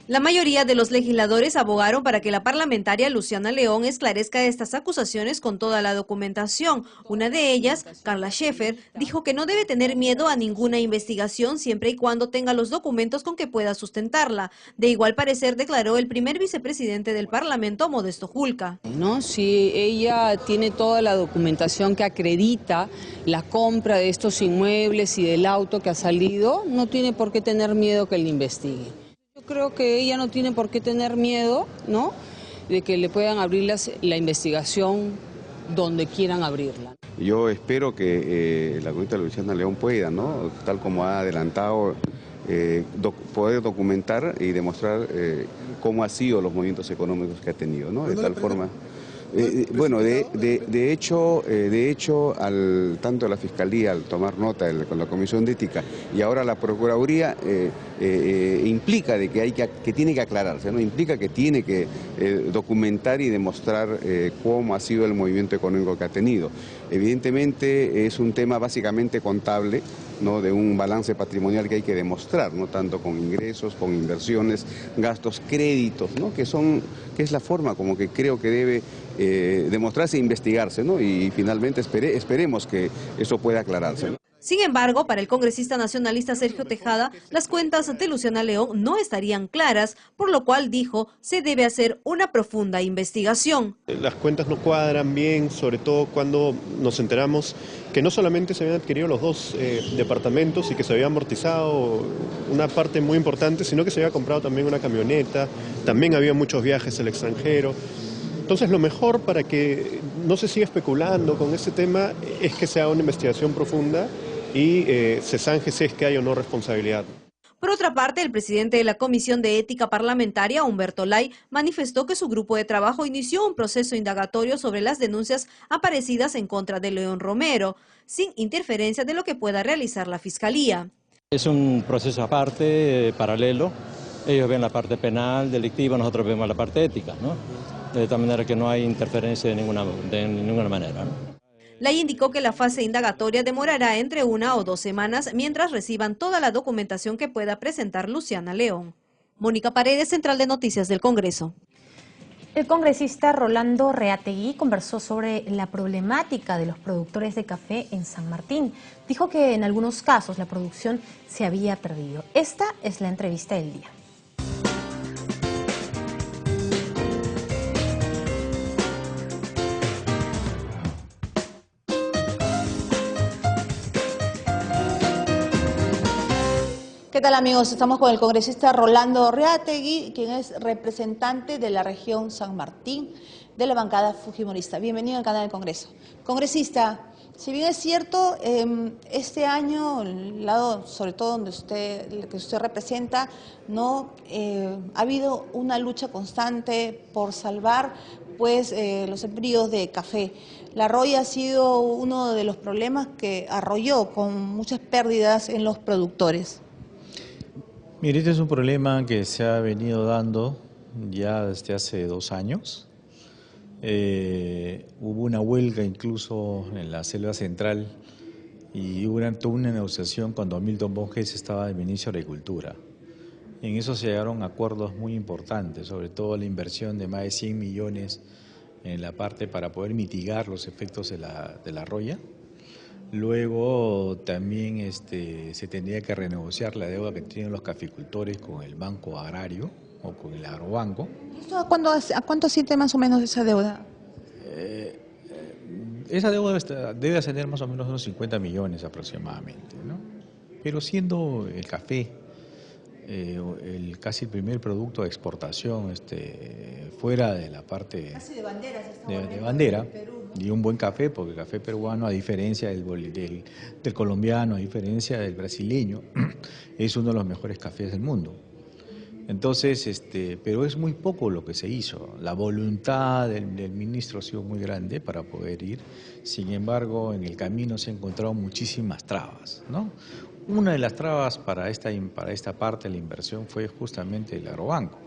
La mayoría de los legisladores abogaron para que la parlamentaria Luciana León esclarezca estas acusaciones con toda la documentación. Una de ellas, Carla Scheffer, dijo que no debe tener miedo a ninguna investigación siempre y cuando tenga los documentos con que pueda sustentarla. De igual parecer declaró el primer vicepresidente del Parlamento, Modesto Julca.
¿No? Si ella tiene toda la documentación que acredita la compra de estos inmuebles y del auto que ha salido, no tiene por qué tener miedo que le investigue. Creo que ella no tiene por qué tener miedo, ¿no?, de que le puedan abrir la investigación donde quieran abrirla.
Yo espero que la congresista Luciana León pueda, ¿no?, tal como ha adelantado, poder documentar y demostrar cómo han sido los movimientos económicos que ha tenido, ¿no?, de tal forma... Bueno, de hecho, tanto la Fiscalía al tomar nota con la Comisión de Ética y ahora la Procuraduría implica de que tiene que aclararse, ¿no? Implica que tiene que documentar y demostrar cómo ha sido el movimiento económico que ha tenido. Evidentemente es un tema básicamente contable, ¿no?, de un balance patrimonial que hay que demostrar, ¿no?, tanto con ingresos, con inversiones, gastos, créditos, ¿no?, que es la forma como que creo que debe demostrarse e investigarse, ¿no?, y finalmente esperemos que eso pueda aclararse, ¿no?
Sin embargo, para el congresista nacionalista Sergio Tejada, las cuentas de Luciana León no estarían claras, por lo cual dijo se debe hacer una profunda investigación.
Las cuentas no cuadran bien, sobre todo cuando nos enteramos que no solamente se habían adquirido los dos departamentos y que se había amortizado una parte muy importante, sino que se había comprado también una camioneta, también había muchos viajes al extranjero. Entonces lo mejor para que no se siga especulando con este tema es que se haga una investigación profunda y se zanje si es que hay o no responsabilidad.
Por otra parte, el presidente de la Comisión de Ética Parlamentaria, Humberto Lay, manifestó que su grupo de trabajo inició un proceso indagatorio sobre las denuncias aparecidas en contra de León Romero, sin interferencia de lo que pueda realizar la Fiscalía.
Es un proceso aparte, paralelo. Ellos ven la parte penal, delictiva, nosotros vemos la parte ética, ¿no? De tal manera que no hay interferencia de ninguna manera, ¿no?
Lay indicó que la fase indagatoria demorará entre 1 o 2 semanas mientras reciban toda la documentación que pueda presentar Luciana León. Mónica Paredes, Central de Noticias del Congreso.
El congresista Rolando Reategui conversó sobre la problemática de los productores de café en San Martín. Dijo que en algunos casos la producción se había perdido. Esta es la entrevista del día.
¿Qué tal, amigos? Estamos con el congresista Rolando Reategui, quien es representante de la región San Martín de la bancada fujimorista. Bienvenido al canal del Congreso. Congresista, si bien es cierto, este año, el lado sobre todo donde que usted representa, no ha habido una lucha constante por salvar pues los sembríos de café. La arroya ha sido uno de los problemas que arrolló con muchas pérdidas en los productores.
Mire, este es un problema que se ha venido dando ya desde hace 2 años. Hubo una huelga incluso en la selva central y hubo toda una negociación cuando Milton Bonges estaba de ministro de Agricultura. En eso se llegaron acuerdos muy importantes, sobre todo la inversión de más de 100 millones en la parte para poder mitigar los efectos de la arroya. Luego también se tendría que renegociar la deuda que tienen los caficultores con el Banco Agrario o con el Agrobanco.
¿A cuánto asciende más o menos esa deuda?
Esa deuda debe ascender más o menos unos 50 millones aproximadamente, ¿no? Pero siendo el café casi el primer producto de exportación fuera de la parte
casi de bandera,
de bandera,
Perú,
Y un buen café, porque el café peruano, a diferencia del colombiano, a diferencia del brasileño, es uno de los mejores cafés del mundo. Entonces, pero es muy poco lo que se hizo. La voluntad del ministro ha sido muy grande para poder ir. Sin embargo, en el camino se han encontrado muchísimas trabas, ¿no? Una de las trabas para esta parte de la inversión fue justamente el Agrobanco,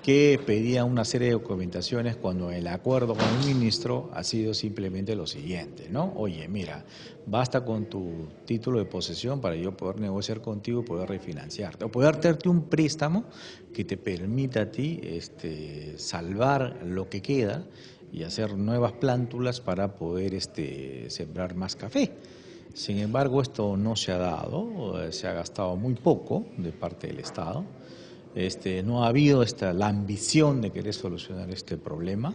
que pedía una serie de documentaciones cuando el acuerdo con el ministro ha sido simplemente lo siguiente, ¿no? Oye, mira, basta con tu título de posesión para yo poder negociar contigo y poder refinanciarte, o poder darte un préstamo que te permita a ti salvar lo que queda y hacer nuevas plántulas para poder sembrar más café. Sin embargo, esto no se ha dado, se ha gastado muy poco de parte del Estado. No ha habido la ambición de querer solucionar este problema.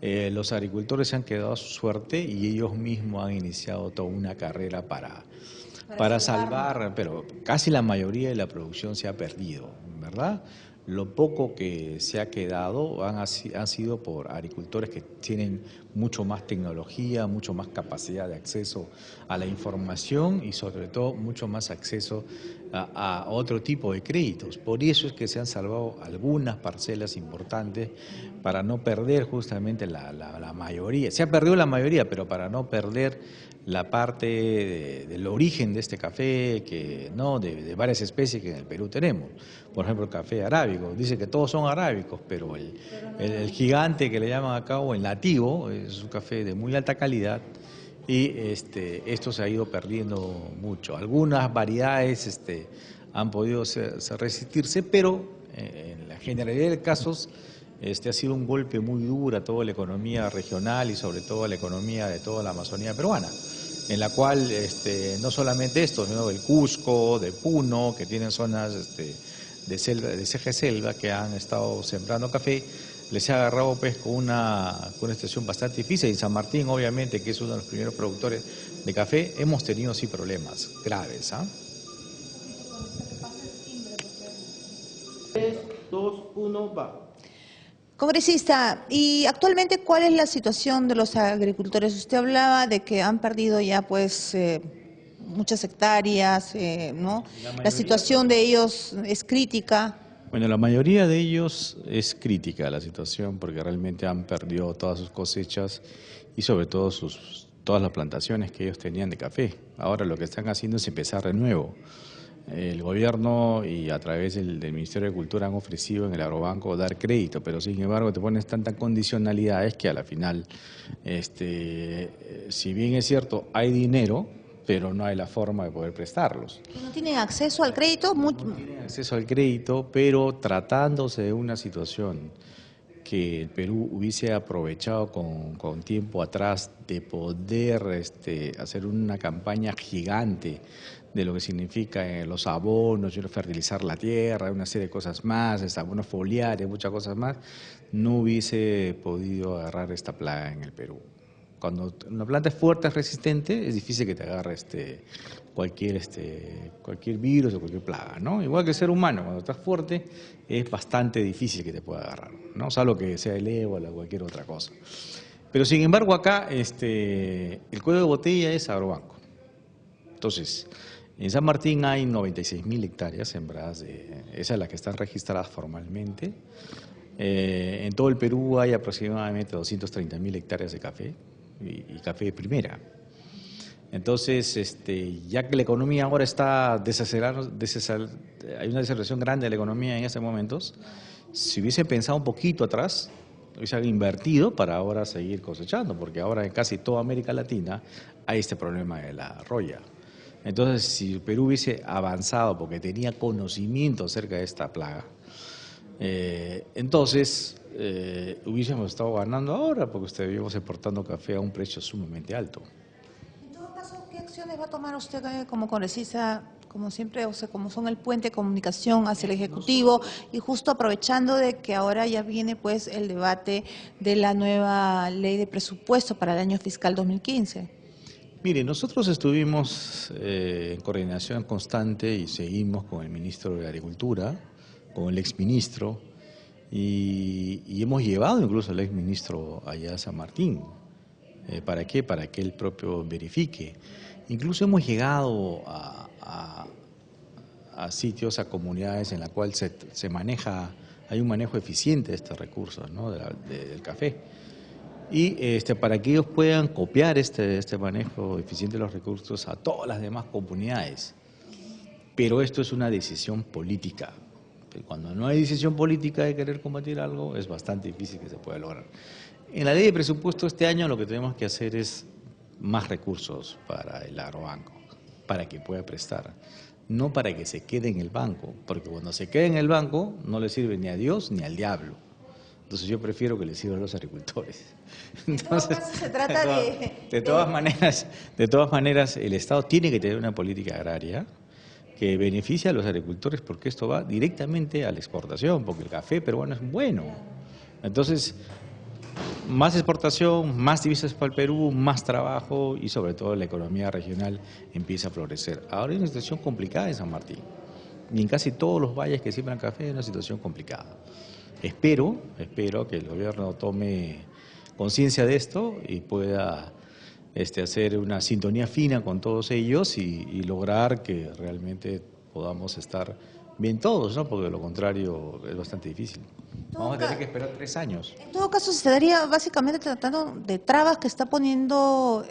Los agricultores se han quedado a su suerte y ellos mismos han iniciado toda una carrera para salvar, pero casi la mayoría de la producción se ha perdido, ¿verdad? Lo poco que se ha quedado han sido por agricultores que tienen mucho más tecnología, mucho más capacidad de acceso a la información y sobre todo mucho más acceso a otro tipo de créditos. Por eso es que se han salvado algunas parcelas importantes para no perder justamente la mayoría. Se ha perdido la mayoría, pero para no perder la parte del origen de este café, de varias especies que en el Perú tenemos. Por ejemplo, el café arábigo. Dice que todos son arábicos, pero el gigante que le llaman acá, o el nativo, es un café de muy alta calidad y esto se ha ido perdiendo mucho. Algunas variedades han podido resistirse, pero en la generalidad de casos ha sido un golpe muy duro a toda la economía regional y sobre todo a la economía de toda la Amazonía peruana, en la cual no solamente esto, sino el Cusco, de Puno, que tienen zonas de ceja selva que han estado sembrando café, les ha agarrado pues con una situación bastante difícil. Y San Martín, obviamente, que es uno de los primeros productores de café, hemos tenido sí problemas graves.
3, 2, 1, va.
Congresista, y actualmente, ¿cuál es la situación de los agricultores? Usted hablaba de que han perdido ya pues muchas hectáreas, ¿no? La situación de ellos es crítica.
Bueno, la mayoría de ellos es crítica la situación porque realmente han perdido todas sus cosechas y sobre todo todas las plantaciones que ellos tenían de café. Ahora lo que están haciendo es empezar de nuevo. El gobierno y a través del Ministerio de Cultura han ofrecido en el Agrobanco dar crédito, pero sin embargo te pones tantas condicionalidades que a la final, si bien es cierto, hay dinero, pero no hay la forma de poder prestarlos.
¿No tienen acceso al crédito?
No tienen acceso al crédito, pero tratándose de una situación que el Perú hubiese aprovechado con tiempo atrás de poder hacer una campaña gigante de lo que significa los abonos, fertilizar la tierra, una serie de cosas más, abonos foliares, muchas cosas más, no hubiese podido agarrar esta plaga en el Perú. Cuando una planta es fuerte, es resistente, es difícil que te agarre cualquier virus o cualquier plaga, ¿no? Igual que el ser humano, cuando estás fuerte, es bastante difícil que te pueda agarrar, ¿no? Salvo que sea el ébola o cualquier otra cosa. Pero sin embargo acá, el cuello de botella es Agrobanco. Entonces, en San Martín hay 96.000 hectáreas sembradas, esas son las que están registradas formalmente. En todo el Perú hay aproximadamente 230.000 hectáreas de café y café de primera. Entonces, ya que la economía ahora está desacelerando, hay una desaceleración grande de la economía en estos momentos, si hubiese pensado un poquito atrás, hubiese invertido para ahora seguir cosechando, porque ahora en casi toda América Latina hay este problema de la roya. Entonces, si el Perú hubiese avanzado porque tenía conocimiento acerca de esta plaga, entonces hubiésemos estado ganando ahora porque estaríamos exportando café a un precio sumamente alto.
En todo caso, ¿qué acciones va a tomar usted como congresista, como siempre, o sea, como son el puente de comunicación hacia el Ejecutivo y justo aprovechando de que ahora ya viene pues el debate de la nueva ley de presupuesto para el año fiscal 2015?
Mire, nosotros estuvimos en coordinación constante y seguimos con el ministro de Agricultura, con el exministro, y hemos llevado incluso al exministro allá a San Martín. ¿Para qué? Para que él propio verifique. Incluso hemos llegado a sitios, a comunidades en la cual se maneja, hay un manejo eficiente de estos recursos, ¿no? del café. Y para que ellos puedan copiar este manejo eficiente de los recursos a todas las demás comunidades. Pero esto es una decisión política. Cuando no hay decisión política de querer combatir algo, es bastante difícil que se pueda lograr. En la ley de presupuesto este año lo que tenemos que hacer es más recursos para el agrobanco, para que pueda prestar, no para que se quede en el banco, porque cuando se quede en el banco no le sirve ni a Dios ni al diablo. Entonces yo prefiero que le sirva a los agricultores. Entonces,
se trata
de todas maneras, el Estado tiene que tener una política agraria que beneficie a los agricultores, porque esto va directamente a la exportación, porque el café peruano es bueno. Entonces, más exportación, más divisas para el Perú, más trabajo y sobre todo la economía regional empieza a florecer. Ahora hay una situación complicada en San Martín y en casi todos los valles que siembran café hay una situación complicada. Espero que el gobierno tome conciencia de esto y pueda hacer una sintonía fina con todos ellos y lograr que realmente podamos estar bien todos, ¿no? Porque de lo contrario es bastante difícil. Vamos a tener que esperar 3 años.
En todo caso, se estaría básicamente tratando de trabas que está poniendo...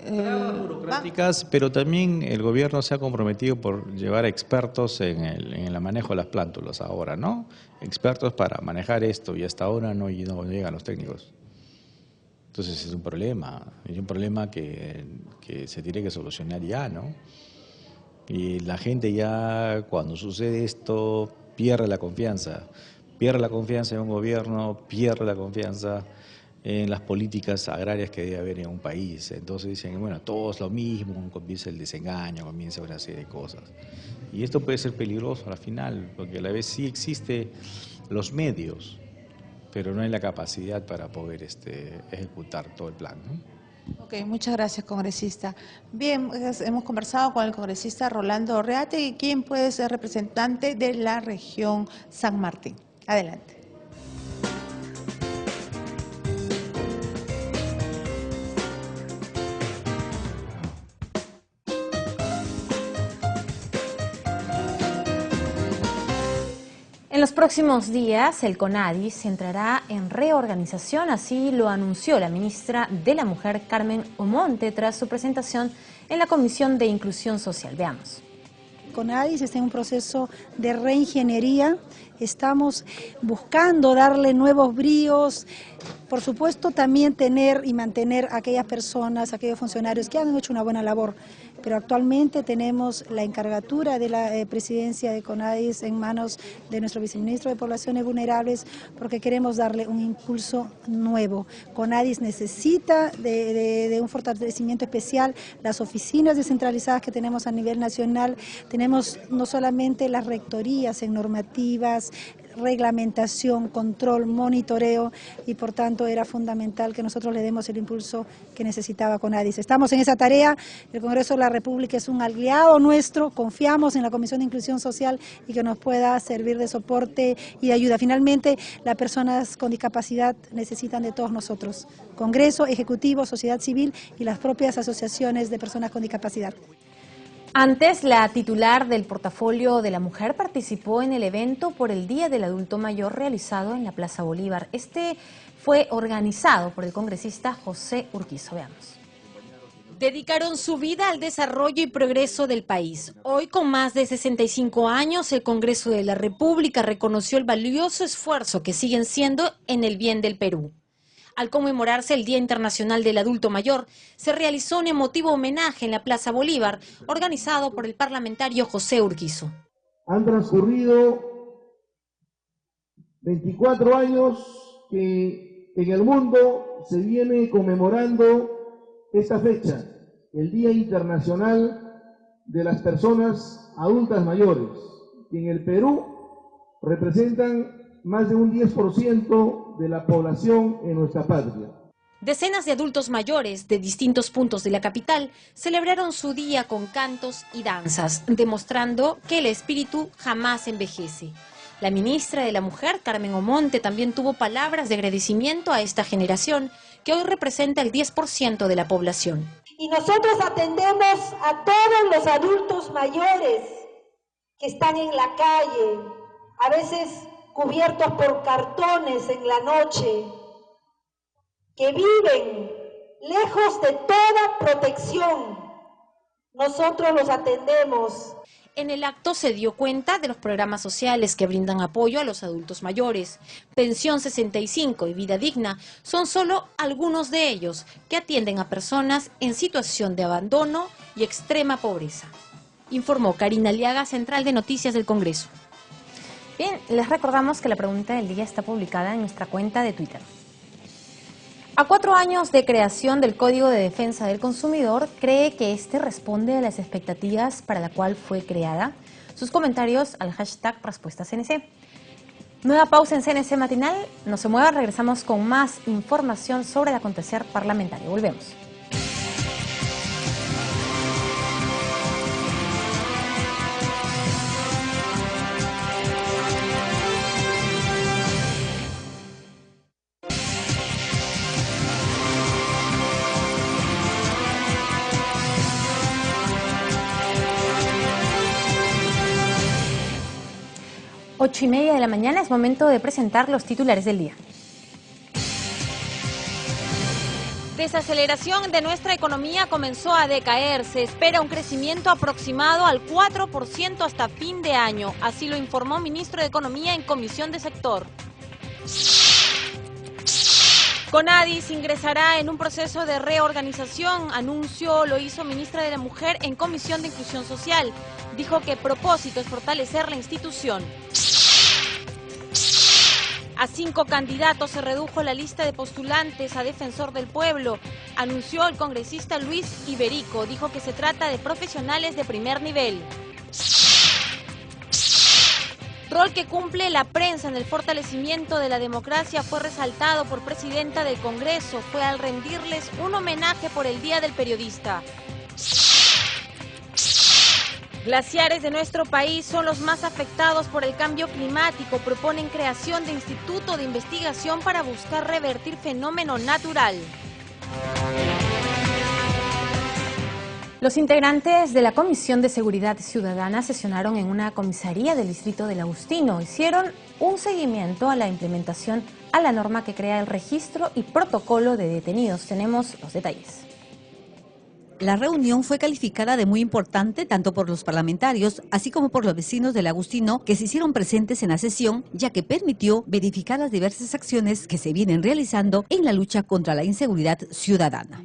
burocráticas, pero también el gobierno se ha comprometido por llevar a expertos en el manejo de las plántulas ahora, ¿no? Expertos para manejar esto y hasta ahora no llegan los técnicos. Entonces es un problema que se tiene que solucionar ya, ¿no? Y la gente ya cuando sucede esto pierde la confianza en un gobierno, pierde la confianza en las políticas agrarias que debe haber en un país. Entonces dicen, bueno, todos lo mismo, comienza el desengaño, comienza una serie de cosas. Y esto puede ser peligroso al final, porque a la vez sí existen los medios, pero no hay la capacidad para poder ejecutar todo el plan, ¿no?
Ok, muchas gracias, congresista. Bien, hemos conversado con el congresista Rolando Reategui, quien puede ser representante de la región San Martín. Adelante.
En los próximos días, el CONADIS entrará en reorganización, así lo anunció la ministra de la Mujer, Carmen Omonte, tras su presentación en la Comisión de Inclusión Social. Veamos.
CONADIS está en un proceso de reingeniería, estamos buscando darle nuevos bríos, por supuesto también tener y mantener a aquellas personas, aquellos funcionarios que han hecho una buena labor, pero actualmente tenemos la encargatura de la presidencia de CONADIS en manos de nuestro viceministro de Poblaciones Vulnerables, porque queremos darle un impulso nuevo. CONADIS necesita de un fortalecimiento especial, las oficinas descentralizadas que tenemos a nivel nacional, tenemos no solamente las rectorías en normativas, reglamentación, control, monitoreo y por tanto era fundamental que nosotros le demos el impulso que necesitaba CONADIS. Estamos en esa tarea, el Congreso de la República es un aliado nuestro, confiamos en la Comisión de Inclusión Social y que nos pueda servir de soporte y de ayuda. Finalmente, las personas con discapacidad necesitan de todos nosotros, Congreso, Ejecutivo, sociedad civil y las propias asociaciones de personas con discapacidad.
Antes, la titular del portafolio de la mujer participó en el evento por el Día del Adulto Mayor realizado en la Plaza Bolívar. Este fue organizado por el congresista José Urquizo. Veamos.
Dedicaron su vida al desarrollo y progreso del país. Hoy, con más de 65 años, el Congreso de la República reconoció el valioso esfuerzo que siguen siendo en el bien del Perú. Al conmemorarse el Día Internacional del Adulto Mayor, se realizó un emotivo homenaje en la Plaza Bolívar, organizado por el parlamentario José Urquizo.
Han transcurrido 24 años que en el mundo se viene conmemorando esta fecha, el Día Internacional de las Personas Adultas Mayores, que en el Perú representan más de un 10% de la población en nuestra patria.
Decenas de adultos mayores de distintos puntos de la capital celebraron su día con cantos y danzas, demostrando que el espíritu jamás envejece. La ministra de la Mujer, Carmen Omonte, también tuvo palabras de agradecimiento a esta generación, que hoy representa el 10% de la población.
Y nosotros atendemos a todos los adultos mayores que están en la calle, a veces cubiertos por cartones en la noche, que viven lejos de toda protección. Nosotros los atendemos.
En el acto se dio cuenta de los programas sociales que brindan apoyo a los adultos mayores. Pensión 65 y Vida Digna son solo algunos de ellos que atienden a personas en situación de abandono y extrema pobreza. Informó Karina Aliaga, Central de Noticias del Congreso.
Bien, les recordamos que la pregunta del día está publicada en nuestra cuenta de Twitter. A 4 años de creación del Código de Defensa del Consumidor, ¿cree que este responde a las expectativas para la cual fue creada? Sus comentarios al hashtag RespuestaCNC. Nueva pausa en CNC Matinal. No se muevan, regresamos con más información sobre el acontecer parlamentario. Volvemos. Ocho y media de la mañana, es momento de presentar los titulares del día.
Desaceleración de nuestra economía comenzó a decaer. Se espera un crecimiento aproximado al 4% hasta fin de año. Así lo informó ministro de Economía en comisión de sector. Conadis ingresará en un proceso de reorganización. Anuncio lo hizo ministra de la Mujer en comisión de inclusión social. Dijo que propósito es fortalecer la institución. A 5 candidatos se redujo la lista de postulantes a defensor del pueblo, anunció el congresista Luis Iberico. Dijo que se trata de profesionales de primer nivel. Rol que cumple la prensa en el fortalecimiento de la democracia fue resaltado por presidenta del Congreso. Fue al rendirles un homenaje por el Día del Periodista. Glaciares de nuestro país son los más afectados por el cambio climático. Proponen creación de instituto de investigación para buscar revertir fenómeno natural.
Los integrantes de la Comisión de Seguridad Ciudadana sesionaron en una comisaría del distrito del Agustino. Hicieron un seguimiento a la implementación a la norma que crea el registro y protocolo de detenidos. Tenemos los detalles.
La reunión fue calificada de muy importante tanto por los parlamentarios, así como por los vecinos del Agustino que se hicieron presentes en la sesión, ya que permitió verificar las diversas acciones que se vienen realizando en la lucha contra la inseguridad ciudadana.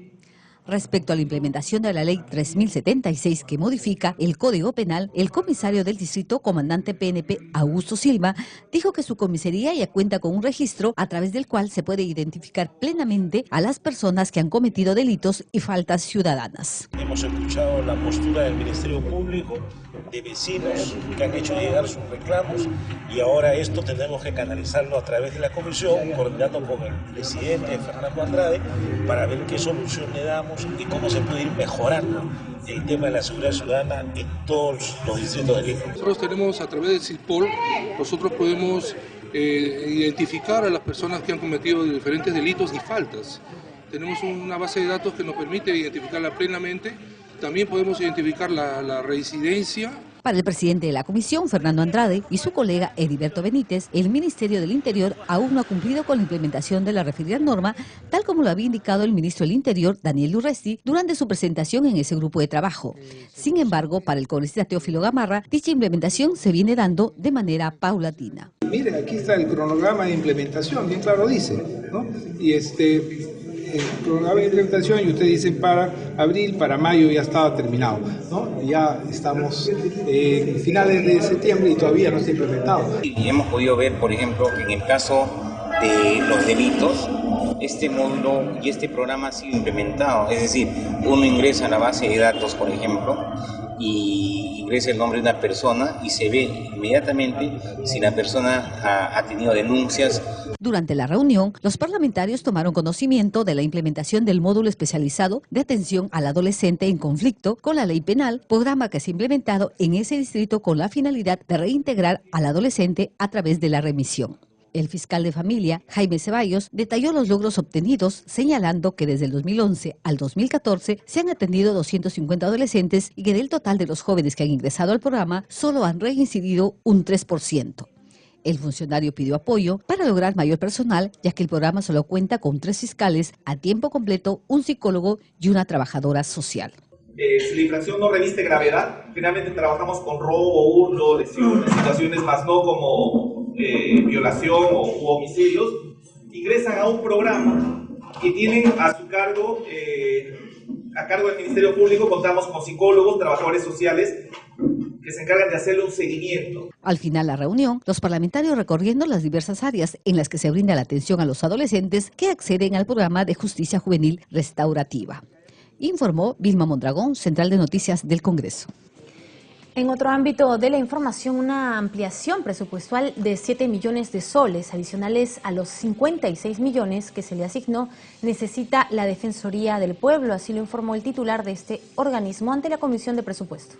Respecto a la implementación de la Ley 3076 que modifica el Código Penal, el comisario del distrito, comandante PNP Augusto Silva, dijo que su comisaría ya cuenta con un registro a través del cual se puede identificar plenamente a las personas que han cometido delitos y faltas ciudadanas.
Hemos escuchado la postura del Ministerio Público, de vecinos que han hecho llegar sus reclamos y ahora esto tenemos que canalizarlo a través de la comisión, coordinando con el presidente Fernando Andrade para ver qué solución le damos y cómo se puede ir mejorando el tema de la seguridad ciudadana en todos los distritos de Lima.
Nosotros tenemos a través del CISPOL, nosotros podemos identificar a las personas que han cometido diferentes delitos y faltas. Tenemos una base de datos que nos permite identificarla plenamente. También podemos identificar la reincidencia.
Para el presidente de la comisión, Fernando Andrade, y su colega Heriberto Benítez, el Ministerio del Interior aún no ha cumplido con la implementación de la referida norma, tal como lo había indicado el ministro del Interior, Daniel Urresti, durante su presentación en ese grupo de trabajo. Sin embargo, para el congresista Teófilo Gamarra, dicha implementación se viene dando de manera paulatina.
Miren, aquí está el cronograma de implementación, bien claro dice, ¿no? Y el cronograma de implementación, y usted dice para abril, para mayo ya estaba terminado, ¿no? Ya estamos en finales de septiembre y todavía no está implementado.
Y hemos podido ver, por ejemplo, en el caso de los delitos,
este módulo y este programa ha sido implementado. Es decir, uno ingresa a la base de datos, por ejemplo, y ingresa el nombre de una persona y se ve inmediatamente si la persona ha tenido denuncias.
Durante la reunión, los parlamentarios tomaron conocimiento de la implementación del módulo especializado de atención al adolescente en conflicto con la ley penal, programa que se ha implementado en ese distrito con la finalidad de reintegrar al adolescente a través de la remisión. El fiscal de familia, Jaime Ceballos, detalló los logros obtenidos, señalando que desde el 2011 al 2014 se han atendido 250 adolescentes y que del total de los jóvenes que han ingresado al programa, solo han reincidido un 3%. El funcionario pidió apoyo para lograr mayor personal, ya que el programa solo cuenta con 3 fiscales a tiempo completo, un psicólogo y una trabajadora social.
Si la infracción no reviste gravedad, generalmente trabajamos con robo, hurto, lesiones, situaciones más no como violación u homicidios, ingresan a un programa que tienen a su cargo, a cargo del Ministerio Público, contamos con psicólogos, trabajadores sociales, que se encargan de hacerle un seguimiento.
Al final de la reunión, los parlamentarios recorriendo las diversas áreas en las que se brinda la atención a los adolescentes que acceden al programa de justicia juvenil restaurativa. Informó Vilma Mondragón, Central de Noticias del Congreso.
En otro ámbito de la información, una ampliación presupuestal de 7 millones de soles adicionales a los 56 millones que se le asignó necesita la Defensoría del Pueblo, así lo informó el titular de este organismo ante la Comisión de Presupuesto.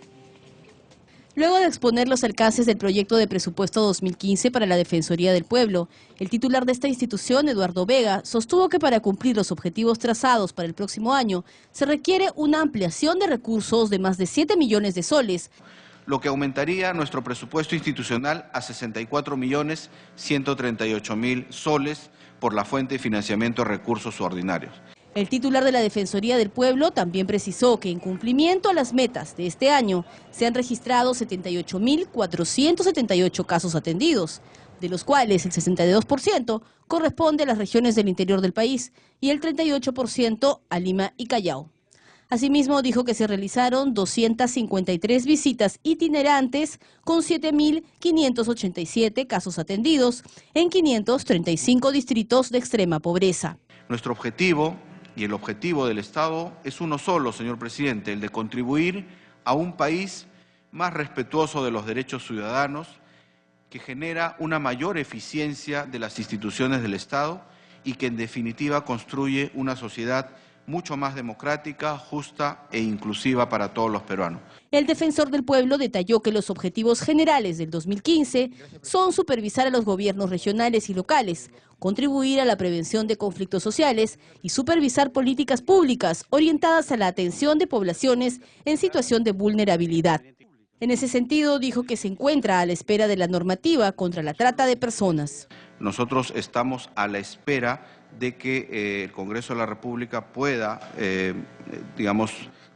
Luego de exponer los alcances del proyecto de presupuesto 2015 para la Defensoría del Pueblo, el titular de esta institución, Eduardo Vega, sostuvo que para cumplir los objetivos trazados para el próximo año se requiere una ampliación de recursos de más de 7 millones de soles,
lo que aumentaría nuestro presupuesto institucional a 64.138.000 soles por la fuente de financiamiento de recursos ordinarios.
El titular de la Defensoría del Pueblo también precisó que en cumplimiento a las metas de este año se han registrado 78.478 casos atendidos, de los cuales el 62% corresponde a las regiones del interior del país y el 38% a Lima y Callao. Asimismo, dijo que se realizaron 253 visitas itinerantes con 7.587 casos atendidos en 535 distritos de extrema pobreza.
Nuestro objetivo y el objetivo del Estado es uno solo, señor presidente, el de contribuir a un país más respetuoso de los derechos ciudadanos, que genera una mayor eficiencia de las instituciones del Estado y que en definitiva construye una sociedad mucho más democrática, justa e inclusiva para todos los peruanos.
El defensor del pueblo detalló que los objetivos generales del 2015 son supervisar a los gobiernos regionales y locales, contribuir a la prevención de conflictos sociales y supervisar políticas públicas orientadas a la atención de poblaciones en situación de vulnerabilidad. En ese sentido, dijo que se encuentra a la espera de la normativa contra la trata de personas.
Nosotros estamos a la espera de que el Congreso de la República pueda,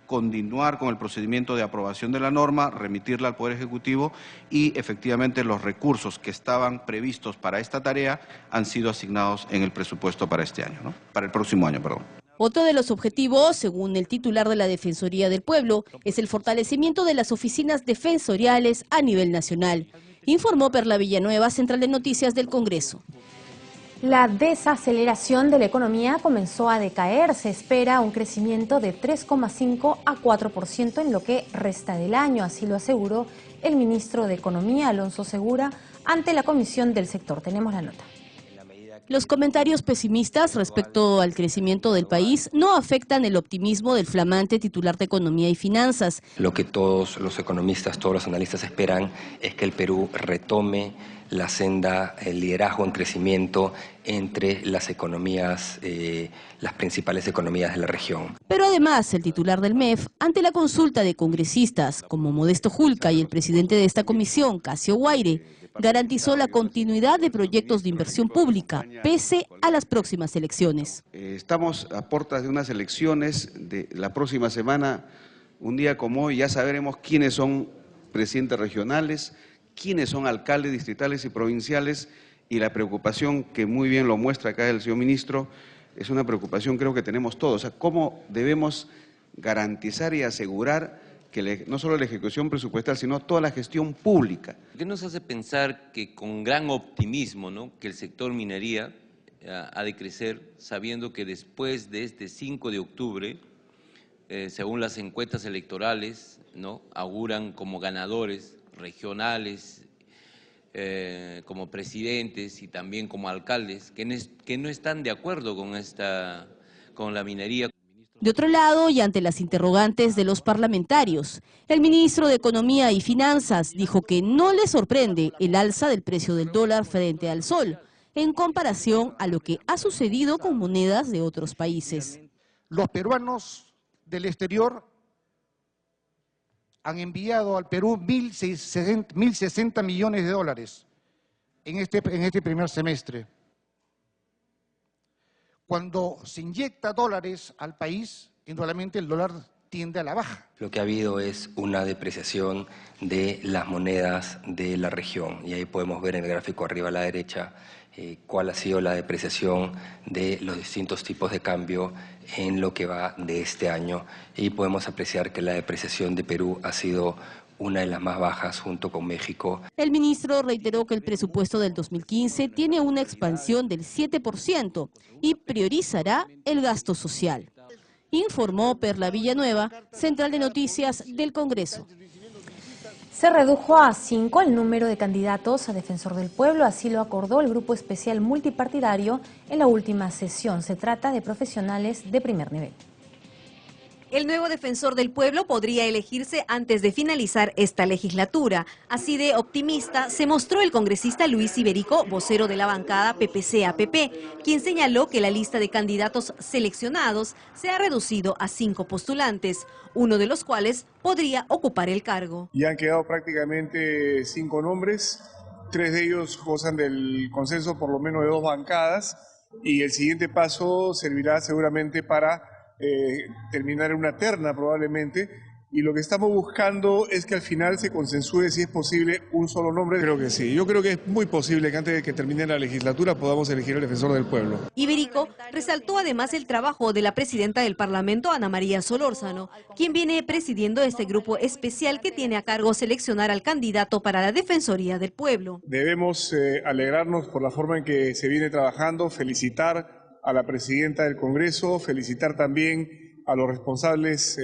continuar con el procedimiento de aprobación de la norma, remitirla al Poder Ejecutivo y efectivamente los recursos que estaban previstos para esta tarea han sido asignados en el presupuesto para este año, ¿no? Para el próximo año, perdón.
Otro de los objetivos, según el titular de la Defensoría del Pueblo, es el fortalecimiento de las oficinas defensoriales a nivel nacional, informó Perla Villanueva, Central de Noticias del Congreso.
La desaceleración de la economía comenzó a decaer. Se espera un crecimiento de 3,5 a 4% en lo que resta del año. Así lo aseguró el ministro de Economía, Alonso Segura, ante la Comisión del Sector. Tenemos la nota.
Los comentarios pesimistas respecto al crecimiento del país no afectan el optimismo del flamante titular de Economía y Finanzas.
Lo que todos los economistas, todos los analistas esperan es que el Perú retome la senda, el liderazgo en crecimiento entre las economías, las principales economías de la región.
Pero además, el titular del MEF, ante la consulta de congresistas como Modesto Julca y el presidente de esta comisión, Casio Guaire, garantizó la continuidad de proyectos de inversión pública, pese a las próximas elecciones.
Estamos a puertas de unas elecciones de la próxima semana. Un día como hoy ya sabremos quiénes son presidentes regionales, quiénes son alcaldes distritales y provinciales, y la preocupación que muy bien lo muestra acá el señor ministro, es una preocupación creo que tenemos todos. O sea, cómo debemos garantizar y asegurar que no solo la ejecución presupuestal, sino toda la gestión pública.
¿Qué nos hace pensar que con gran optimismo, ¿no?, que el sector minería
ha de crecer, sabiendo que después de este 5 de octubre, según las encuestas electorales, ¿no?, auguran como ganadores regionales, como presidentes y también como alcaldes, que no están de acuerdo con la minería.
De otro lado, y ante las interrogantes de los parlamentarios, el ministro de Economía y Finanzas dijo que no le sorprende el alza del precio del dólar frente al sol, en comparación a lo que ha sucedido con monedas de otros países.
Los peruanos del exterior han enviado al Perú 1.060 millones de dólares en este primer semestre. Cuando se inyecta dólares al país, indudablemente el dólar tiende a la baja.
Lo que ha habido es una depreciación de las monedas de la región y ahí podemos ver en el gráfico arriba a la derecha cuál ha sido la depreciación de los distintos tipos de cambio en lo que va de este año y podemos apreciar que la depreciación de Perú ha sido una de las más bajas junto con México.
El ministro reiteró que el presupuesto del 2015 tiene una expansión del 7% y priorizará el gasto social. Informó Perla Villanueva, Central de Noticias del Congreso.
Se redujo a 5 el número de candidatos a Defensor del Pueblo, así lo acordó el Grupo Especial Multipartidario en la última sesión. Se trata de profesionales de primer nivel.
El nuevo defensor del pueblo podría elegirse antes de finalizar esta legislatura. Así de optimista se mostró el congresista Luis Iberico, vocero de la bancada PPC-APP, quien señaló que la lista de candidatos seleccionados se ha reducido a 5 postulantes, uno de los cuales podría ocupar el cargo.
Ya han quedado prácticamente 5 nombres, 3 de ellos gozan del consenso por lo menos de 2 bancadas y el siguiente paso servirá seguramente para terminar en una terna probablemente, y lo que estamos buscando es que al final se consensúe si es posible un solo nombre. Creo que sí, yo creo que es muy posible que antes de que termine la legislatura podamos elegir el defensor del pueblo.
Iberico resaltó además el trabajo de la presidenta del Parlamento, Ana María Solórzano, quien viene presidiendo este grupo especial que tiene a cargo seleccionar al candidato para la Defensoría del Pueblo.
Debemos alegrarnos por la forma en que se viene trabajando, felicitar a la presidenta del Congreso, felicitar también a los responsables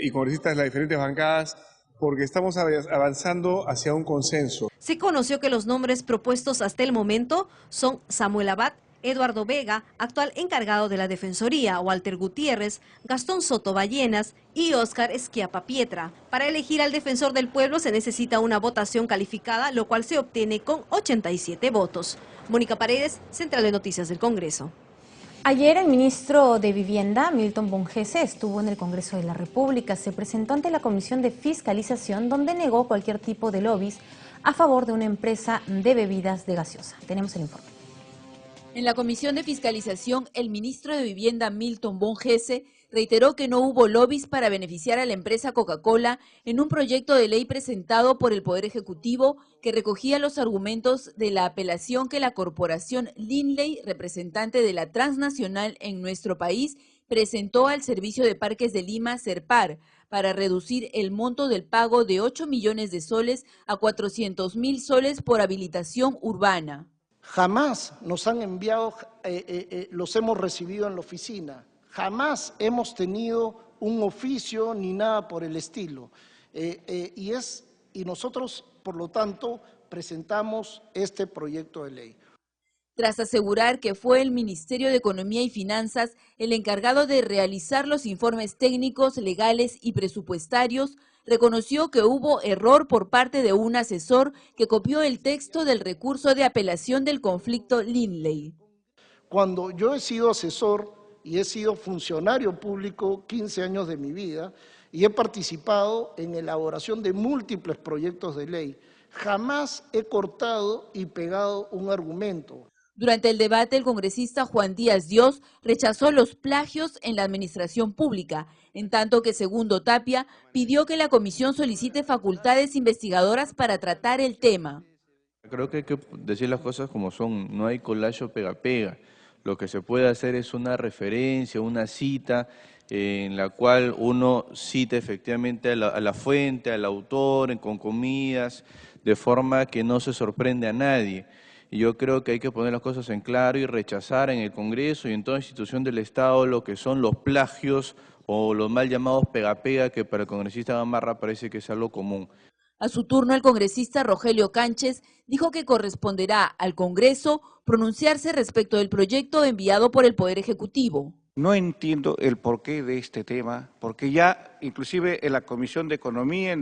y congresistas de las diferentes bancadas, porque estamos avanzando hacia un consenso.
Se conoció que los nombres propuestos hasta el momento son Samuel Abad, Eduardo Vega, actual encargado de la Defensoría, Walter Gutiérrez, Gastón Soto Ballenas y Óscar Esquiapa Pietra. Para elegir al defensor del pueblo se necesita una votación calificada, lo cual se obtiene con 87 votos. Mónica Paredes, Central de Noticias del Congreso.
Ayer el ministro de Vivienda, Milton Bongese, estuvo en el Congreso de la República. Se presentó ante la Comisión de Fiscalización, donde negó cualquier tipo de lobbies a favor de una empresa de bebidas de gaseosa. Tenemos el informe.
En la Comisión de Fiscalización, el ministro de Vivienda, Milton Bongese, reiteró que no hubo lobbies para beneficiar a la empresa Coca-Cola en un proyecto de ley presentado por el Poder Ejecutivo que recogía los argumentos de la apelación que la corporación Lindley, representante de la transnacional en nuestro país, presentó al Servicio de Parques de Lima, SERPAR, para reducir el monto del pago de 8 millones de soles a 400.000 soles por habilitación urbana.
Jamás nos han enviado, los hemos recibido en la oficina. Jamás hemos tenido un oficio ni nada por el estilo. Y nosotros, por lo tanto, presentamos este proyecto de ley.
Tras asegurar que fue el Ministerio de Economía y Finanzas el encargado de realizar los informes técnicos, legales y presupuestarios, reconoció que hubo error por parte de un asesor que copió el texto del recurso de apelación del conflicto Lindley.
Cuando yo he sido asesor y he sido funcionario público 15 años de mi vida y he participado en elaboración de múltiples proyectos de ley, jamás he cortado y pegado un argumento.
Durante el debate, el congresista Juan Díaz Dios rechazó los plagios en la administración pública, en tanto que Segundo Tapia pidió que la comisión solicite facultades investigadoras para tratar el tema.
Creo que hay que decir las cosas como son, no hay collage pega-pega. Lo que se puede hacer es una referencia, una cita en la cual uno cita efectivamente a la fuente, al autor, con comillas, de forma que no se sorprende a nadie. y yo creo que hay que poner las cosas en claro y rechazar en el Congreso y en toda institución del Estado lo que son los plagios o los mal llamados pega-pega, que para el congresista Gamarra parece que es algo común.
A su turno, el congresista Rogelio Cánchez dijo que corresponderá al Congreso pronunciarse respecto del proyecto enviado por el Poder Ejecutivo.
No entiendo el porqué de este tema, porque ya inclusive en la Comisión de Economía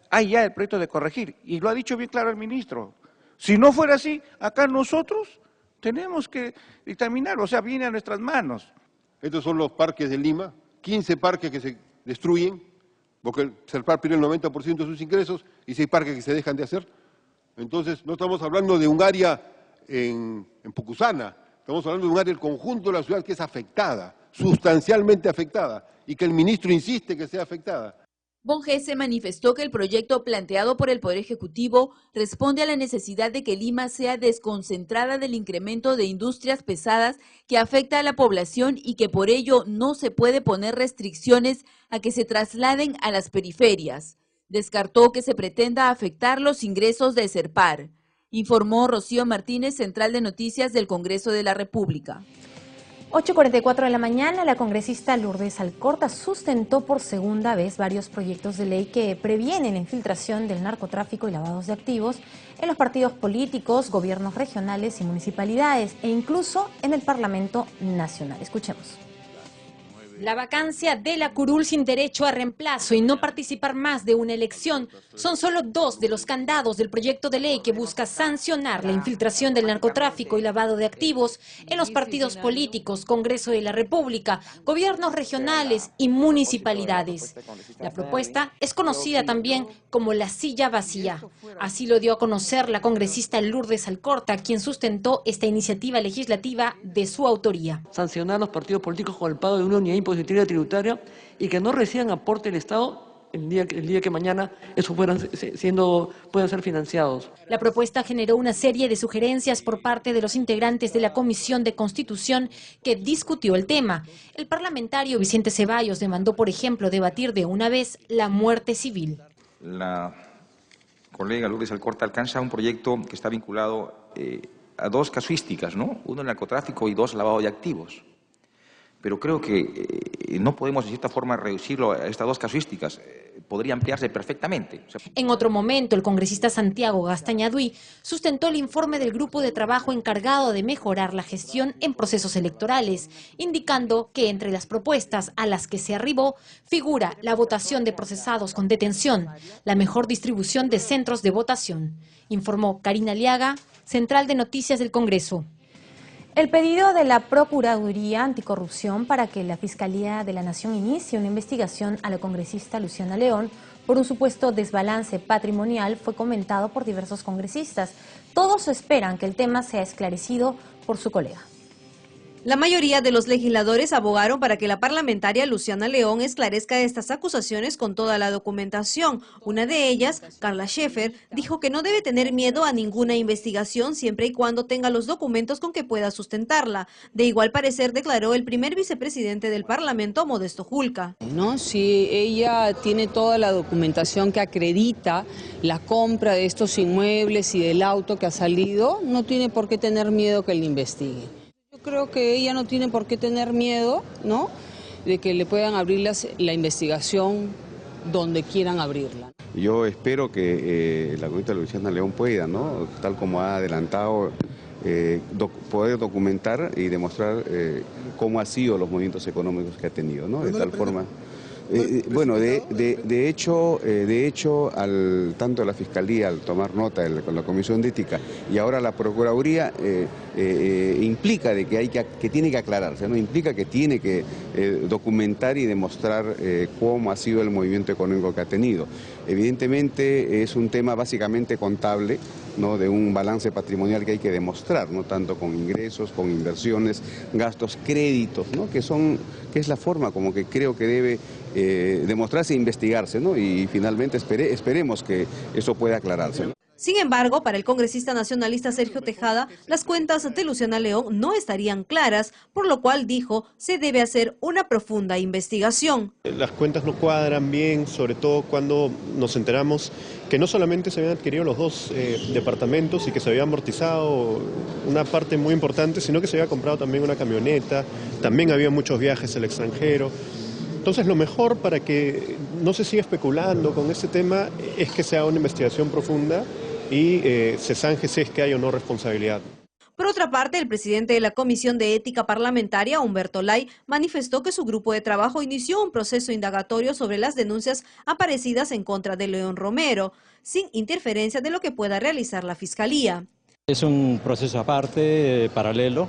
hay ya el proyecto de corregir, y lo ha dicho bien claro el ministro. Si no fuera así, acá nosotros tenemos que dictaminar, o sea, viene a nuestras manos.
Estos son los parques de Lima, 15 parques que se destruyen, porque el CERPAR pierde el 90% de sus ingresos y 6 parques que se dejan de hacer. Entonces, no estamos hablando de un área en Pucusana, estamos hablando de un área del conjunto de la ciudad que es afectada, sustancialmente afectada, y que el ministro insiste que sea afectada.
Bonjese manifestó que el proyecto planteado por el Poder Ejecutivo responde a la necesidad de que Lima sea desconcentrada del incremento de industrias pesadas que afecta a la población y que por ello no se puede poner restricciones a que se trasladen a las periferias. Descartó que se pretenda afectar los ingresos de CERPAR. Informó Rocío Martínez, Central de Noticias del Congreso de la República.
8:44 de la mañana, la congresista Lourdes Alcorta sustentó por segunda vez varios proyectos de ley que previenen la infiltración del narcotráfico y lavados de activos en los partidos políticos, gobiernos regionales y municipalidades, e incluso en el Parlamento Nacional. Escuchemos.
La vacancia de la curul sin derecho a reemplazo y no participar más de una elección son solo dos de los candados del proyecto de ley que busca sancionar la infiltración del narcotráfico y lavado de activos en los partidos políticos, Congreso de la República, gobiernos regionales y municipalidades. La propuesta es conocida también como la silla vacía. Así lo dio a conocer la congresista Lourdes Alcorta, quien sustentó esta iniciativa legislativa de su autoría.
Sancionar los partidos políticos con el pago de una unidad impositiva tributaria y que no reciban aporte del Estado el día que mañana esos puedan ser financiados.
La propuesta generó una serie de sugerencias por parte de los integrantes de la Comisión de Constitución que discutió el tema. El parlamentario Vicente Ceballos demandó, por ejemplo, debatir de una vez la muerte civil.
La colega Lourdes Alcorta alcanza un proyecto que está vinculado a dos casuísticas, ¿no? Uno, el narcotráfico, y dos, lavado de activos. Pero creo que no podemos, de cierta forma, reducirlo a estas dos casuísticas. Podría ampliarse perfectamente.
En otro momento, el congresista Santiago Gastañaduy sustentó el informe del grupo de trabajo encargado de mejorar la gestión en procesos electorales, indicando que entre las propuestas a las que se arribó figura la votación de procesados con detención, la mejor distribución de centros de votación. Informó Karina Aliaga, Central de Noticias del Congreso.
El pedido de la Procuraduría Anticorrupción para que la Fiscalía de la Nación inicie una investigación a la congresista Luciana León por un supuesto desbalance patrimonial fue comentado por diversos congresistas. Todos esperan que el tema sea esclarecido por su colega.
La mayoría de los legisladores abogaron para que la parlamentaria Luciana León esclarezca estas acusaciones con toda la documentación. Una de ellas, Carla Scheffer, dijo que no debe tener miedo a ninguna investigación siempre y cuando tenga los documentos con que pueda sustentarla. De igual parecer declaró el primer vicepresidente del Parlamento, Modesto Julca.
¿No? Si ella tiene toda la documentación que acredita la compra de estos inmuebles y del auto que ha salido, no tiene por qué tener miedo que le investigue. Creo que ella no tiene por qué tener miedo, ¿no?, de que le puedan abrir la investigación donde quieran abrirla.
Yo espero que la congresista Luciana León pueda, ¿no?, tal como ha adelantado, poder documentar y demostrar cómo han sido los movimientos económicos que ha tenido, ¿no?, de tal forma... Bueno, de hecho, tanto la Fiscalía, al tomar nota con la Comisión de Ética y ahora la Procuraduría, implica de que tiene que aclararse, ¿no? Implica que tiene que documentar y demostrar cómo ha sido el movimiento económico que ha tenido. Evidentemente es un tema básicamente contable, ¿no?, de un balance patrimonial que hay que demostrar, ¿no?, tanto con ingresos, con inversiones, gastos, créditos, ¿no?, que es la forma como que creo que debe demostrarse e investigarse, ¿no?, y finalmente esperemos que eso pueda aclararse, ¿no?
Sin embargo, para el congresista nacionalista Sergio Tejada, las cuentas de Luciana León no estarían claras, por lo cual dijo se debe hacer una profunda investigación.
Las cuentas no cuadran bien, sobre todo cuando nos enteramos que no solamente se habían adquirido los dos departamentos y que se había amortizado una parte muy importante, sino que se había comprado también una camioneta, también había muchos viajes al extranjero. Entonces lo mejor para que no se siga especulando con este tema es que se haga una investigación profunda y se zanje si es que hay o no responsabilidad.
Por otra parte, el presidente de la Comisión de Ética Parlamentaria, Humberto Lay, manifestó que su grupo de trabajo inició un proceso indagatorio sobre las denuncias aparecidas en contra de León Romero, sin interferencia de lo que pueda realizar la Fiscalía.
Es un proceso aparte, paralelo.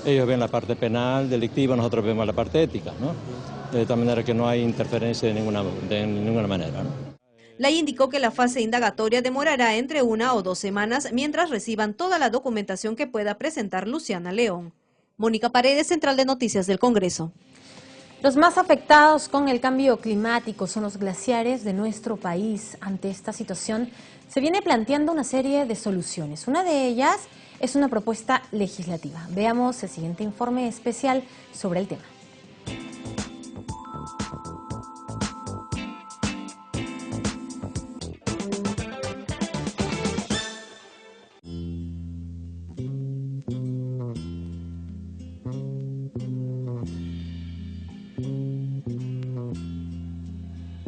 Ellos ven la parte penal, delictiva, nosotros vemos la parte ética, ¿no? De tal manera que no hay interferencia de ninguna manera, ¿no?
Lay indicó que la fase indagatoria demorará entre 1 o 2 semanas mientras reciban toda la documentación que pueda presentar Luciana León. Mónica Paredes, Central de Noticias del Congreso.
Los más afectados con el cambio climático son los glaciares de nuestro país. Ante esta situación se viene planteando una serie de soluciones. Una de ellas es una propuesta legislativa. Veamos el siguiente informe especial sobre el tema.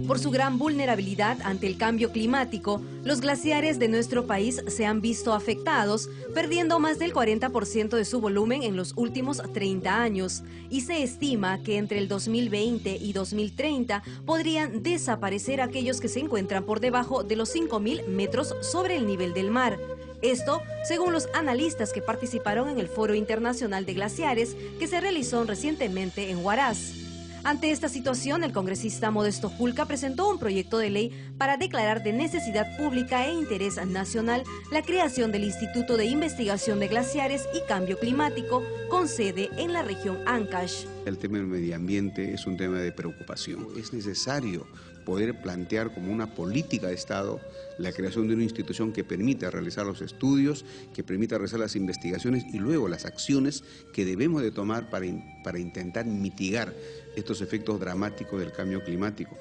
Por su gran vulnerabilidad ante el cambio climático, los glaciares de nuestro país se han visto afectados, perdiendo más del 40% de su volumen en los últimos 30 años, y se estima que entre el 2020 y 2030 podrían desaparecer aquellos que se encuentran por debajo de los 5.000 metros sobre el nivel del mar. Esto, según los analistas que participaron en el Foro Internacional de Glaciares que se realizó recientemente en Huaraz. Ante esta situación, el congresista Modesto Julca presentó un proyecto de ley para declarar de necesidad pública e interés nacional la creación del Instituto de Investigación de Glaciares y Cambio Climático con sede en la región Ancash.
El tema del medio ambiente es un tema de preocupación. Es necesario poder plantear como una política de Estado la creación de una institución que permita realizar los estudios, que permita realizar las investigaciones y luego las acciones que debemos de tomar para intentar mitigar estos efectos dramáticos del cambio climático.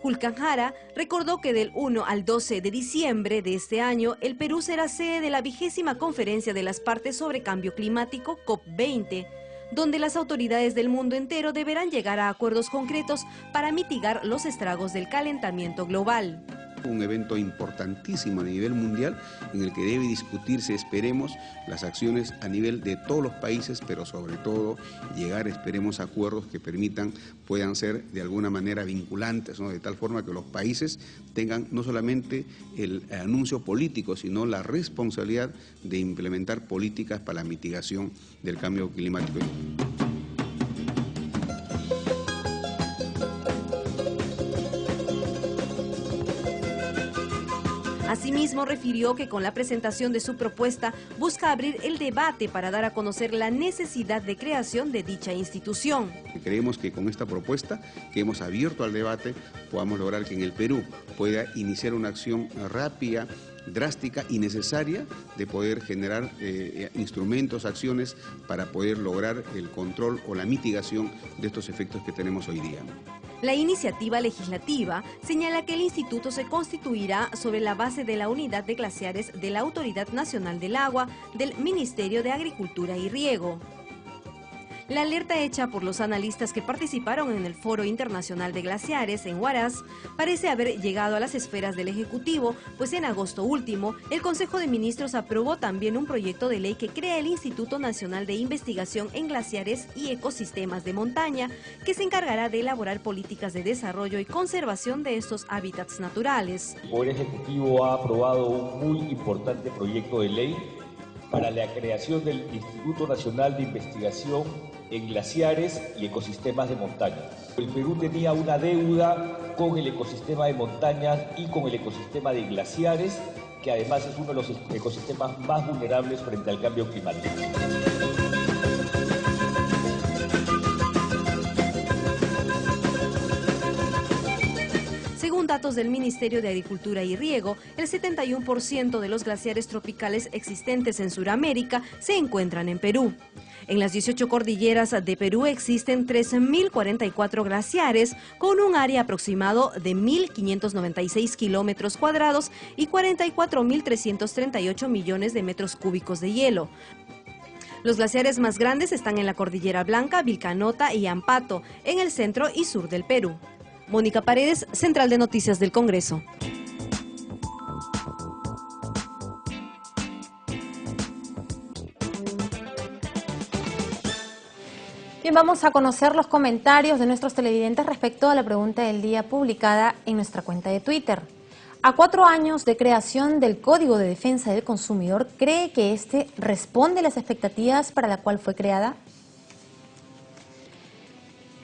Julcan Jara recordó que del 1 al 12 de diciembre de este año, el Perú será sede de la 20ª Conferencia de las Partes sobre Cambio Climático, COP20, donde las autoridades del mundo entero deberán llegar a acuerdos concretos para mitigar los estragos del calentamiento global.
Un evento importantísimo a nivel mundial en el que debe discutirse, esperemos, las acciones a nivel de todos los países, pero sobre todo llegar, esperemos, a acuerdos que puedan ser de alguna manera vinculantes, ¿no? De tal forma que los países tengan no solamente el anuncio político, sino la responsabilidad de implementar políticas para la mitigación del cambio climático.
Asimismo, refirió que con la presentación de su propuesta busca abrir el debate para dar a conocer la necesidad de creación de dicha institución.
Creemos que con esta propuesta que hemos abierto al debate podamos lograr que en el Perú pueda iniciar una acción rápida, drástica y necesaria de poder generar instrumentos, acciones para poder lograr el control o la mitigación de estos efectos que tenemos hoy día.
La iniciativa legislativa señala que el instituto se constituirá sobre la base de la Unidad de Glaciares de la Autoridad Nacional del Agua del Ministerio de Agricultura y Riego. La alerta hecha por los analistas que participaron en el Foro Internacional de Glaciares en Huaraz parece haber llegado a las esferas del Ejecutivo, pues en agosto último, el Consejo de Ministros aprobó también un proyecto de ley que crea el Instituto Nacional de Investigación en Glaciares y Ecosistemas de Montaña, que se encargará de elaborar políticas de desarrollo y conservación de estos hábitats naturales.
El Poder Ejecutivo ha aprobado un muy importante proyecto de ley para la creación del Instituto Nacional de Investigación en Glaciares y Ecosistemas de Montaña. El Perú tenía una deuda con el ecosistema de montañas y con el ecosistema de glaciares, que además es uno de los ecosistemas más vulnerables frente al cambio climático.
Según datos del Ministerio de Agricultura y Riego, el 71% de los glaciares tropicales existentes en Sudamérica se encuentran en Perú. En las 18 cordilleras de Perú existen 13.044 glaciares con un área aproximado de 1.596 kilómetros cuadrados y 44.338 millones de metros cúbicos de hielo. Los glaciares más grandes están en la Cordillera Blanca, Vilcanota y Ampato, en el centro y sur del Perú. Mónica Paredes, Central de Noticias del Congreso.
Bien, vamos a conocer los comentarios de nuestros televidentes respecto a la pregunta del día publicada en nuestra cuenta de Twitter. A 4 años de creación del Código de Defensa del Consumidor, ¿cree que este responde a las expectativas para la cual fue creada?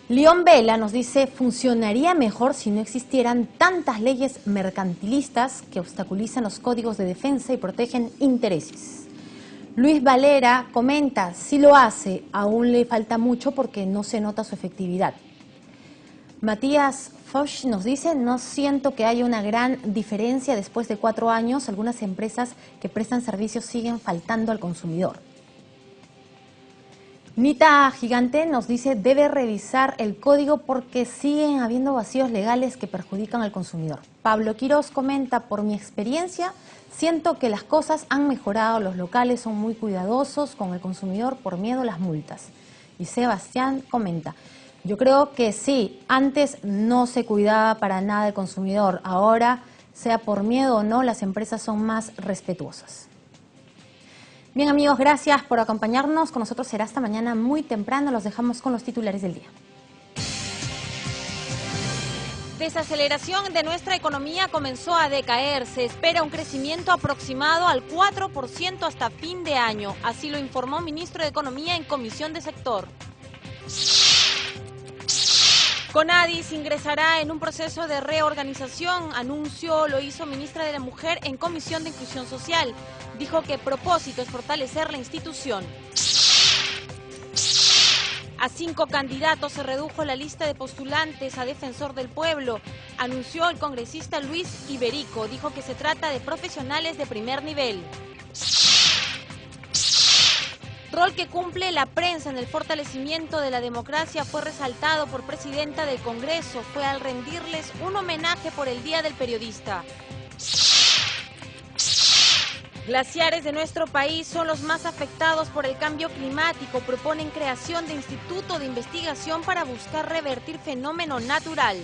León Vela nos dice, funcionaría mejor si no existieran tantas leyes mercantilistas que obstaculizan los códigos de defensa y protegen intereses. Luis Valera comenta, si lo hace, aún le falta mucho porque no se nota su efectividad. Matías Foch nos dice, no siento que haya una gran diferencia después de 4 años. Algunas empresas que prestan servicios siguen faltando al consumidor. Nita Gigante nos dice, debe revisar el código porque siguen habiendo vacíos legales que perjudican al consumidor. Pablo Quiroz comenta, por mi experiencia, siento que las cosas han mejorado, los locales son muy cuidadosos con el consumidor por miedo a las multas. Y Sebastián comenta, yo creo que sí, antes no se cuidaba para nada el consumidor, ahora, sea por miedo o no, las empresas son más respetuosas. Bien amigos, gracias por acompañarnos, con nosotros será hasta mañana muy temprano, los dejamos con los titulares del día.
Desaceleración de nuestra economía comenzó a decaer. Se espera un crecimiento aproximado al 4% hasta fin de año. Así lo informó ministro de Economía en comisión de sector. Conadis ingresará en un proceso de reorganización. Anuncio lo hizo ministra de la Mujer en comisión de inclusión social. Dijo que propósito es fortalecer la institución. A 5 candidatos se redujo la lista de postulantes a defensor del pueblo, anunció el congresista Luis Iberico. Dijo que se trata de profesionales de primer nivel. Rol que cumple la prensa en el fortalecimiento de la democracia fue resaltado por presidenta del Congreso. Fue al rendirles un homenaje por el Día del Periodista. Glaciares de nuestro país son los más afectados por el cambio climático. Proponen creación de instituto de investigación para buscar revertir fenómeno natural.